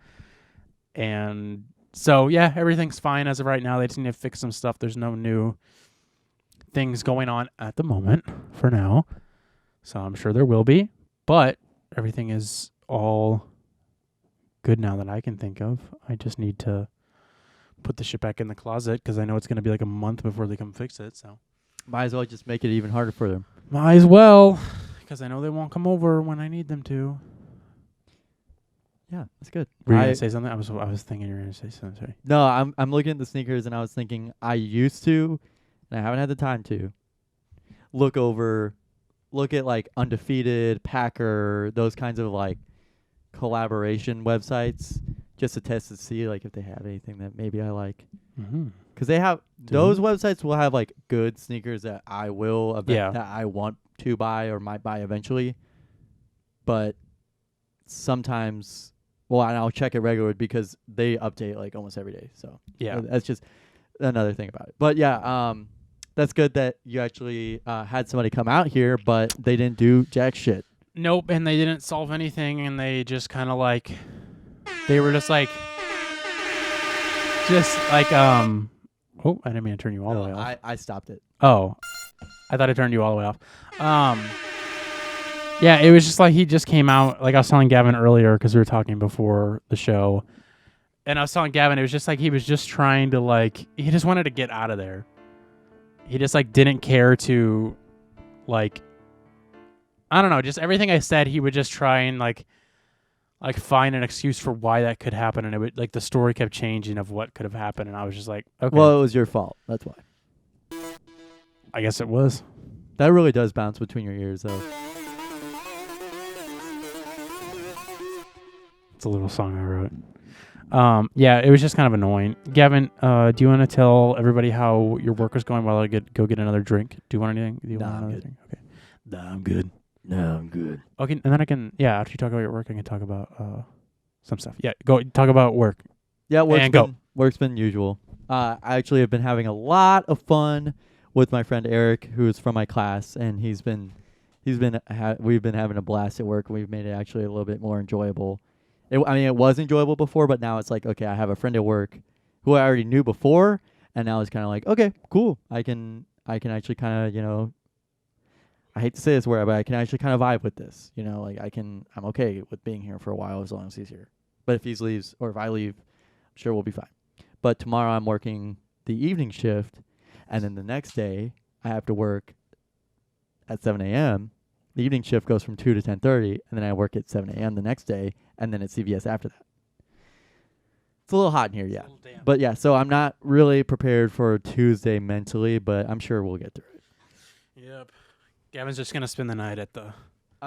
And so, yeah, everything's fine as of right now. They just need to fix some stuff. There's no new things going on at the moment for now. So I'm sure there will be. But everything is all good now that I can think of. I just need to put the shit back in the closet because I know it's going to be like a month before they come fix it. So might as well just make it even harder for them. Might as well, because I know they won't come over when I need them to. Yeah, that's good. Were you going to say something? I was thinking you were going to say something. Sorry. No, I'm looking at the sneakers and I was thinking I used to, and I haven't had the time to, look at like Undefeated, Packer, those kinds of like collaboration websites just to test to see like if they have anything that maybe I like. Because they have those websites will have like good sneakers that I will that I want to buy or might buy eventually. But sometimes, well, and I'll check it regularly because they update like almost every day. So yeah, that's just another thing about it. But yeah, that's good that you actually had somebody come out here, but they didn't do jack shit. Nope, and they didn't solve anything, and they just kind of like, they were just like, oh, I didn't mean to turn you all the way off. I stopped it. Oh, I thought I turned you all the way off. Yeah, it was just like he just came out, like I was telling Gavin earlier because we were talking before the show, and I was telling Gavin it was just like he was just trying to like, he just wanted to get out of there. He just like didn't care to like, I don't know, just everything I said he would just try and like find an excuse for why that could happen, and it would like the story kept changing of what could have happened, and I was just like, okay. Well, it was your fault. That's why. I guess it was. That really does bounce between your ears, though. It's a little song I wrote. Yeah, it was just kind of annoying. Gavin, do you want to tell everybody how your work was going while I go get another drink? Do you want anything? Do you want another drink? Okay. Nah, I'm good. No, I'm good. Okay, and then I can, after you talk about your work, I can talk about some stuff. Yeah, go talk about work. Yeah, work's been usual. I actually have been having a lot of fun with my friend Eric, who is from my class, and we've been having a blast at work. We've made it actually a little bit more enjoyable. It was enjoyable before, but now it's like, okay, I have a friend at work who I already knew before, and now it's kind of like, okay, cool. I can actually kind of, I hate to say this word, but I can actually kind of vibe with this. Like I'm okay with being here for a while as long as he's here. But if he leaves or if I leave, I'm sure we'll be fine. But tomorrow I'm working the evening shift, and then the next day I have to work at 7 a.m. The evening shift goes from 2 to 10:30, and then I work at 7 a.m. the next day, and then at CVS after that. It's a little hot in here, yeah. But yeah, so I'm not really prepared for Tuesday mentally, but I'm sure we'll get through it. Yep. Gavin's just going to spend the night at the...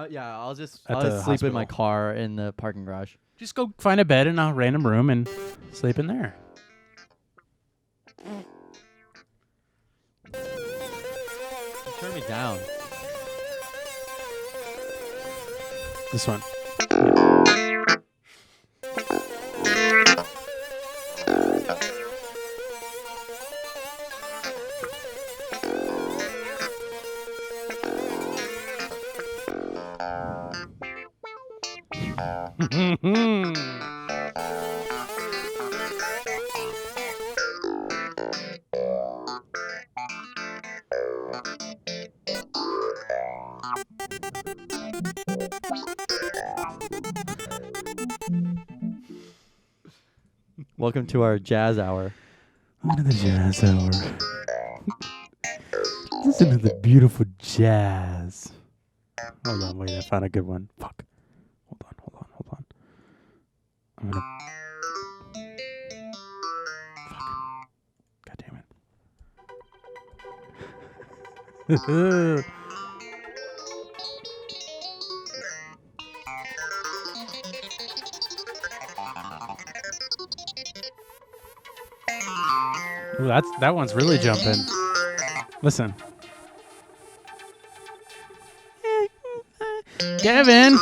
yeah, I'll just sleep in my car in the parking garage. Just go find a bed in a random room and sleep in there. Turn me down. This one. Welcome to our jazz hour. Welcome to the jazz hour. Listen to the beautiful jazz. Hold on, wait, I found a good one. Fuck. Hold on. I'm gonna... Fuck. God damn it. Ooh, that one's really jumping. Listen. Gavin!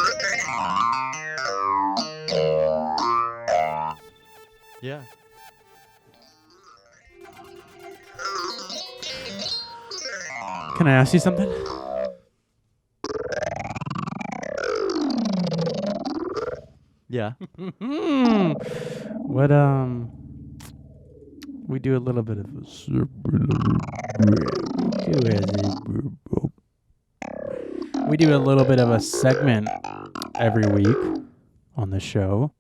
Yeah. Can I ask you something? Yeah. What we do a little bit of we do a little bit of a segment every week on the show.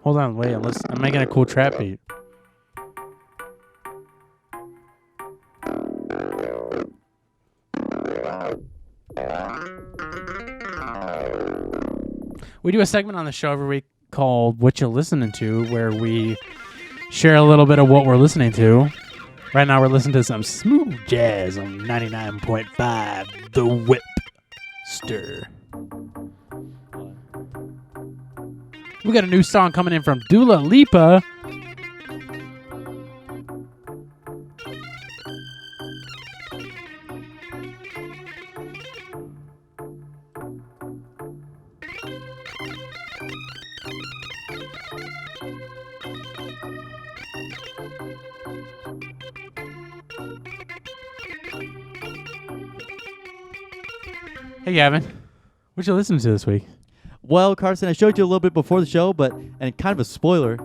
Hold on, wait, I'm making a cool trap beat. We do a segment on the show every week called What You Listening To, where we share a little bit of what we're listening to. Right now we're listening to some smooth jazz on 99.5 The Whip Stir. We got a new song coming in from Dua Lipa. Hey, Gavin. What you listening to this week? Well, Carson, I showed you a little bit before the show, and kind of a spoiler.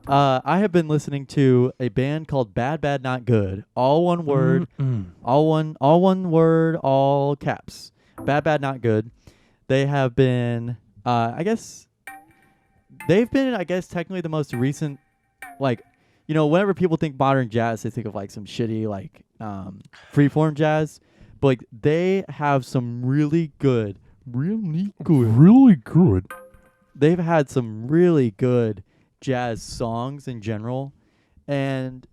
I have been listening to a band called Bad Bad Not Good. All one word, all one word, all caps. Bad Bad Not Good. They have been, technically the most recent, whenever people think modern jazz, they think of like some shitty freeform jazz, but like they have some really good. They've had some really good jazz songs in general, and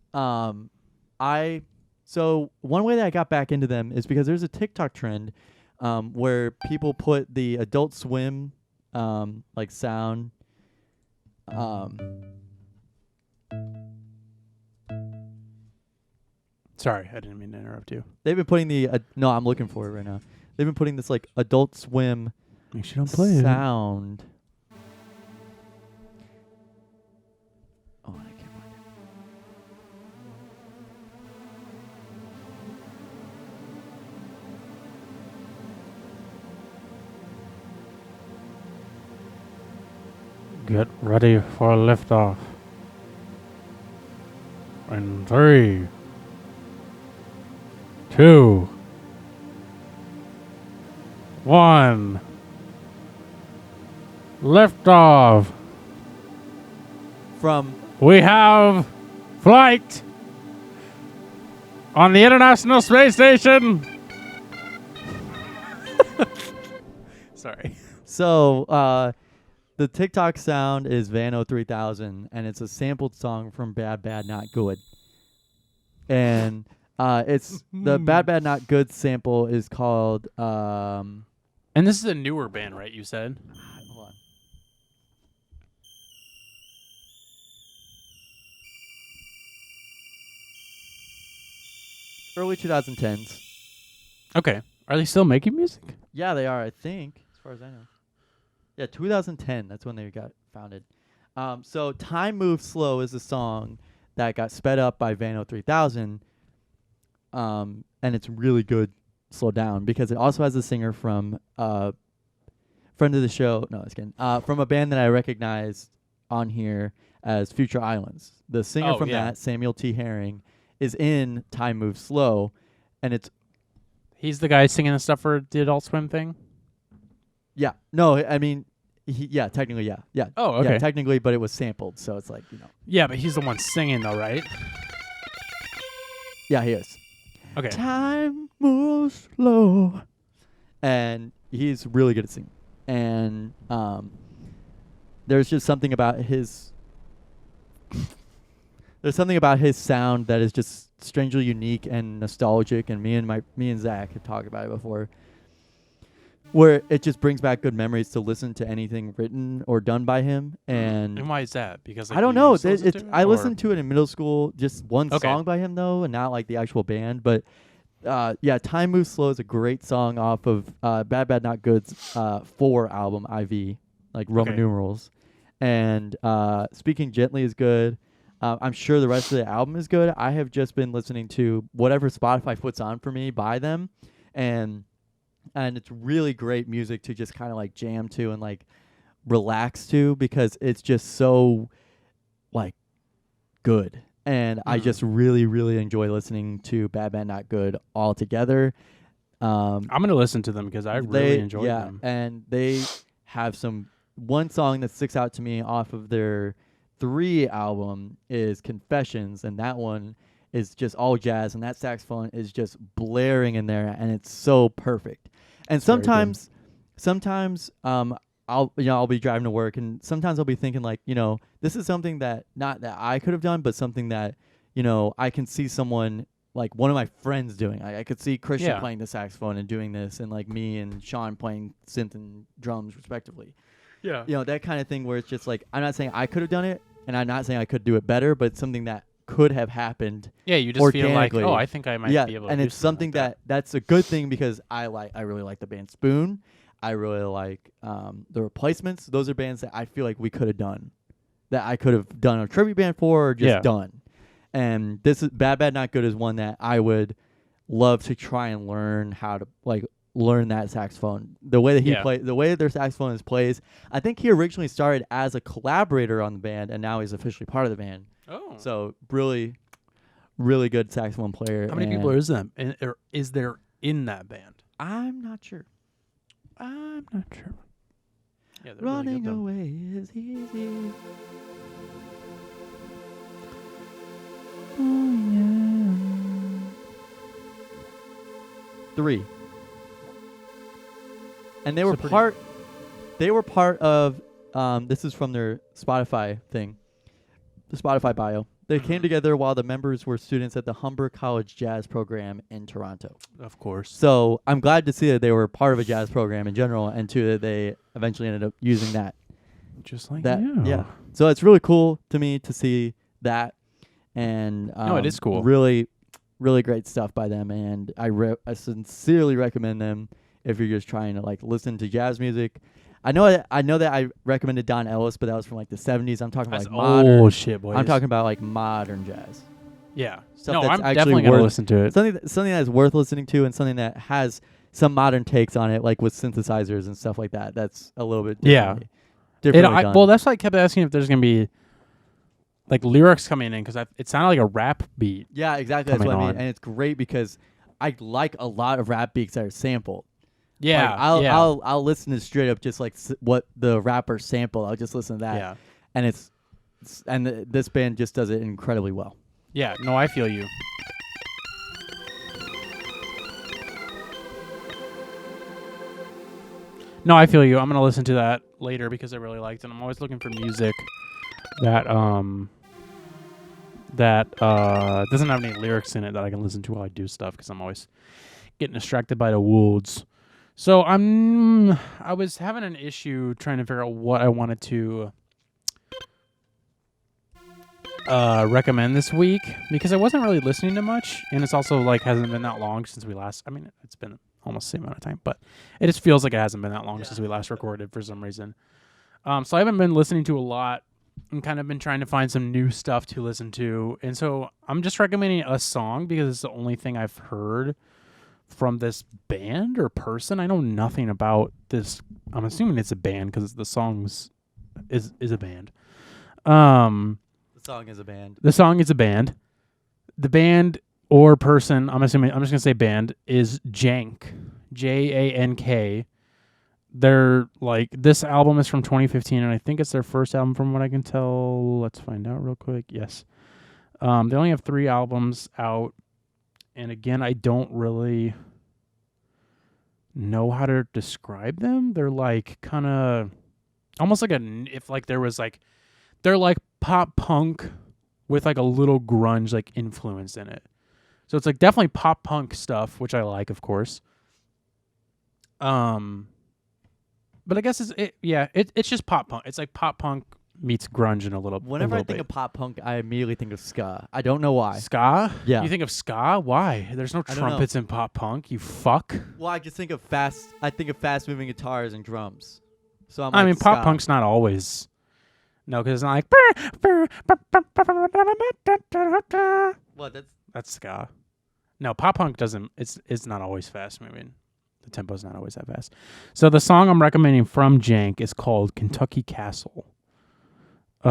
so one way that I got back into them is because there's a TikTok trend where people put the Adult Swim sound. Sorry, I didn't mean to interrupt you. They've been putting no, I'm looking for it right now. They've been putting this Adult Swim Make sure you don't play sound. Oh, I can't find it. Get ready for liftoff. In 3, 2, 1. Liftoff. We have flight on the International Space Station. Sorry. So, the TikTok sound is Vano 3000, and it's a sampled song from Bad Bad Not Good. And it's the Bad Bad Not Good sample is called. And this is a newer band, right? You said. Hold on. Early 2010s. Okay. Are they still making music? Yeah, they are. I think, as far as I know. Yeah, 2010. That's when they got founded. So Time Moves Slow is a song that got sped up by Vano 3000. And it's really good slow down because it also has a singer from friend of the show. No, it's kidding. From a band that I recognized on here as Future Islands. The singer that, Samuel T. Herring, is in Time Moves Slow, and he's the guy singing the stuff for the Adult Swim thing? Yeah. No, I mean, technically, yeah. Yeah. Oh, okay. Yeah, technically, but it was sampled, so it's like, Yeah, but he's the one singing, though, right? Yeah, he is. Okay. Time moves slow. And he's really good at singing. And there's just something about his there's something about his sound that is just strangely unique and nostalgic. And me and Zach have talked about it before, where it just brings back good memories to listen to anything written or done by him. And why is that? Because like, I don't know. I listened to it in middle school, just one song by him though, and not like the actual band. But Time Moves Slow is a great song off of Bad Bad Not Good's 4 album, IV, like Roman numerals. And Speaking Gently is good. I'm sure the rest of the album is good. I have just been listening to whatever Spotify puts on for me by them, and it's really great music to just kind of like jam to and like relax to, because it's just so like good. And I just really, really enjoy listening to Bad Bad Not Good all together. I'm going to listen to them because I really enjoy them. And they have one song that sticks out to me off of their 3 album is Confessions, and that one is just all jazz, and that saxophone is just blaring in there, and it's so perfect. And sometimes I'll be driving to work, and sometimes I'll be thinking like, this is something that not that I could have done, but something that, I can see someone like one of my friends doing. I could see Christian playing the saxophone and doing this, and like me and Sean playing synth and drums respectively. Yeah. That kind of thing where it's just like, I'm not saying I could have done it, and I'm not saying I could do it better, but it's something that could have happened. Yeah, you just feel like, oh, I think I might be able to and do it's something like that's a good thing, because I really like the band Spoon. I really like the Replacements. Those are bands that I feel like we could have done, that I could have done a tribute band for, or just done. And this is Bad Bad Not Good is one that I would love to try and learn how to like learn that saxophone. The way that he the way that their saxophone plays. I think he originally started as a collaborator on the band, and now he's officially part of the band. Oh, so really, really good saxophone player. How many people is there in that band? I'm not sure. Yeah, running away is easy. Oh yeah. 3. And they were part of this is from their Spotify thing. The Spotify bio. They came together while the members were students at the Humber College Jazz Program in Toronto. Of course. So I'm glad to see that they were part of a jazz program in general, and too that they eventually ended up using that. Just like that. You. Yeah. So it's really cool to me to see that. And no, it is cool. Really, really great stuff by them, and I sincerely recommend them if you're just trying to like listen to jazz music. I know that I recommended Don Ellis, but that was from like the 70s. I'm talking about like modern. Oh shit, boys! I'm talking about like modern jazz. Yeah. Stuff that's I'm definitely gonna listen to it. Something that's worth listening to, and something that has some modern takes on it, like with synthesizers and stuff like that. That's a little bit differently done. Well, that's why I kept asking if there's gonna be like lyrics coming in, because it sounded like a rap beat. Yeah, exactly. That's what I mean, and it's great because I like a lot of rap beats that are sampled. Yeah, like I'll listen to straight up just like what the rapper sampled. I'll just listen to that. Yeah, and this band just does it incredibly well. Yeah, no, I feel you. No, I feel you. I'm gonna listen to that later because I really liked it. I'm always looking for music that doesn't have any lyrics in it that I can listen to while I do stuff, because I'm always getting distracted by the wolves. So I was having an issue trying to figure out what I wanted to recommend this week, because I wasn't really listening to much, and it's also like hasn't been that long since we last. I mean, it's been almost the same amount of time, but it just feels like it hasn't been that long since we last recorded for some reason. So I haven't been listening to a lot, and kind of been trying to find some new stuff to listen to, and so I'm just recommending a song because it's the only thing I've heard from this band or person. I know nothing about this. I'm assuming it's a band because the songs is a band. The song is a band. The song is a band. The band or person, I'm just gonna say band, is Jank. Jank. They're like, this album is from 2015, and I think it's their first album from what I can tell. Let's find out real quick. Yes. They only have 3 albums out. And again, I don't really know how to describe them. They're like kind of almost like if like there was like, they're like pop punk with like a little grunge like influence in it. So it's like definitely pop punk stuff, which I like, of course. But I guess it's just pop punk. It's like pop punk meets grunge in a little. Whenever I think of pop punk, I immediately think of ska. I don't know why. Ska? Yeah. You think of ska? Why? There's no trumpets in pop punk. You fuck. Well, I just think of fast. I think of fast moving guitars and drums. So I mean, pop punk's not always. No, because it's not like. What? That's ska. No, pop punk doesn't. It's not always fast moving. The tempo's not always that fast. So the song I'm recommending from Jank is called Kentucky Castle. That's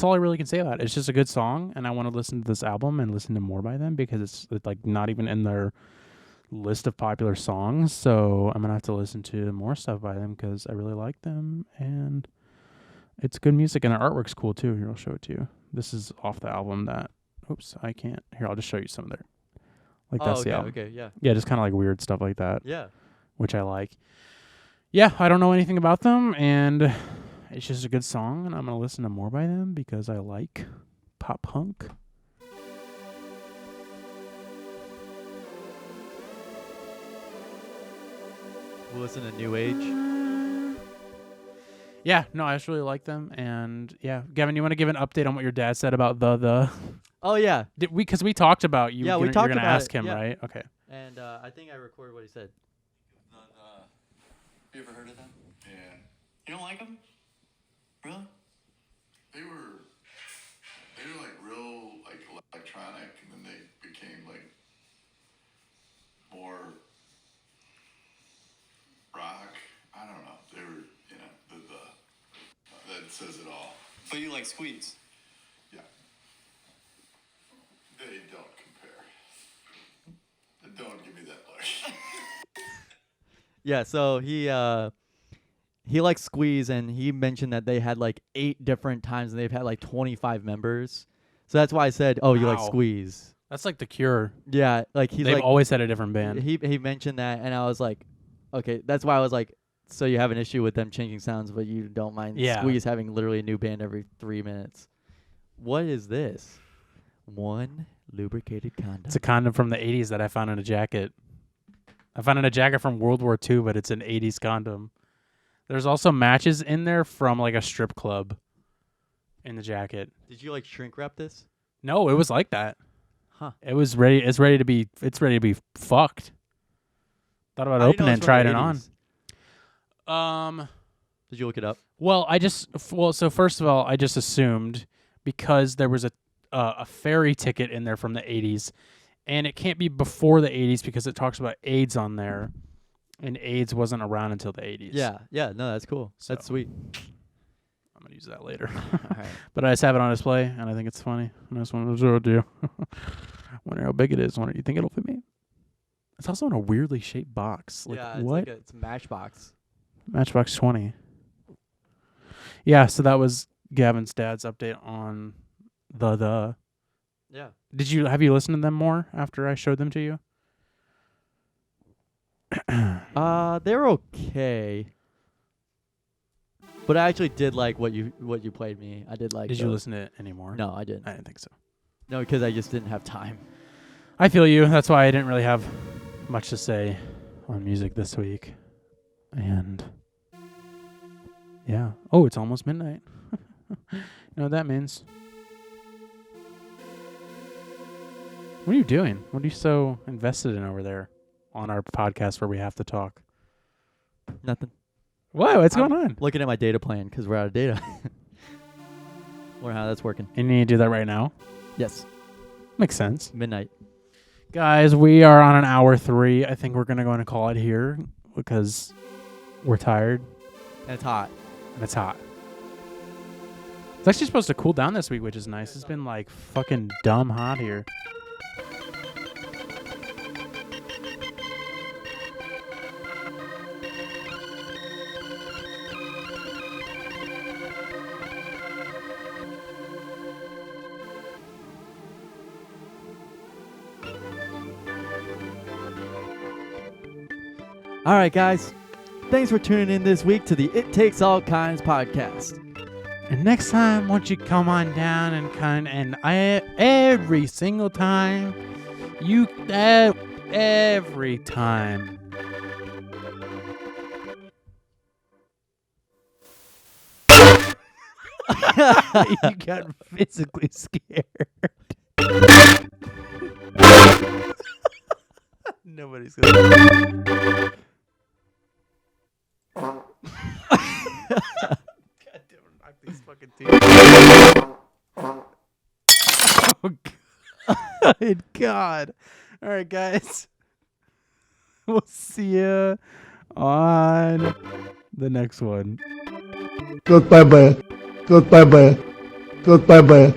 all I really can say about it. It's just a good song, and I want to listen to this album and listen to more by them because it's like not even in their list of popular songs. So I'm gonna have to listen to more stuff by them because I really like them, and it's good music, and their artwork's cool too. Here, I'll show it to you. This is off the album that. Oops, I can't. Here, I'll just show you some of their. Like that's the album. Okay, yeah. Yeah, just kind of like weird stuff like that. Yeah. Which I like. Yeah, I don't know anything about them, and it's just a good song, and I'm going to listen to more by them because I like pop punk. We'll listen to New Age. Yeah, no, I just really like them, and yeah. Gavin, you want to give an update on what your dad said about the Oh, yeah. Because we talked about you. Yeah, you're going to ask him, yeah. right? Okay. And I think I recorded what he said. Have you ever heard of them? Yeah. You don't like them? Really? They were like real like electronic, and then they became like more rock. I don't know. They were, that says it all. But you like Squeeze? Yeah. They don't compare. Don't give me that look. Yeah, so he likes Squeeze, and he mentioned that they had like 8 different times, and they've had like 25 members. So that's why I said, "Oh, you like Squeeze?" That's like The Cure. Yeah, like they've always had a different band. He mentioned that, and I was like, okay, that's why I was like, so you have an issue with them changing sounds, but you don't mind Squeeze having literally a new band every 3 minutes. What is this? One lubricated condom. It's a condom from the 80s that I found in a jacket. I found in a jacket from World War II, but it's an 80s condom. There's also matches in there from like a strip club in the jacket. Did you like shrink wrap this? No, it was like that. Huh. It was ready. It's ready to be fucked. Thought about opening it and trying it on. Did you look it up? Well, so first of all, I just assumed because there was a ferry ticket in there from the 80s, and it can't be before the 80s because it talks about AIDS on there, and AIDS wasn't around until the 80s. Yeah, no, that's cool. So, that's sweet. I'm going to use that later. All right. But I just have it on display, and I think it's funny. And I just wanted to show it to you. Wonder how big it is. Wonder you think it'll fit me? It's also in a weirdly shaped box. Like, yeah, what? It's a Matchbox. Matchbox 20. Yeah, so that was Gavin's dad's update on the. Yeah. Have you listened to them more after I showed them to you? They're okay. But I actually did like what you played me. I did like. Did you listen to it anymore? No, I didn't. I didn't think so. No, because I just didn't have time. I feel you. That's why I didn't really have much to say on music this week. And yeah. Oh, it's almost midnight. You know what that means? What are you doing? What are you so invested in over there on our podcast where we have to talk? Nothing. Whoa, what's going on? Looking at my data plan because we're out of data. Wonder how that's working. You need to do that right now? Yes. Makes sense. Midnight. Guys, we are on an hour 3. I think we're going to go and call it here because we're tired. And it's hot. It's actually supposed to cool down this week, which is nice. It's been like fucking dumb hot here. All right, guys. Thanks for tuning in this week to the It Takes All Kinds podcast. And next time, won't you come on down and every single time, every time. You got physically scared. Nobody's gonna. God damn it, knock these fucking teeth. Oh, God. God. All right, guys. We'll see you on the next one. Goodbye, bye. Goodbye, bye. Goodbye, bye.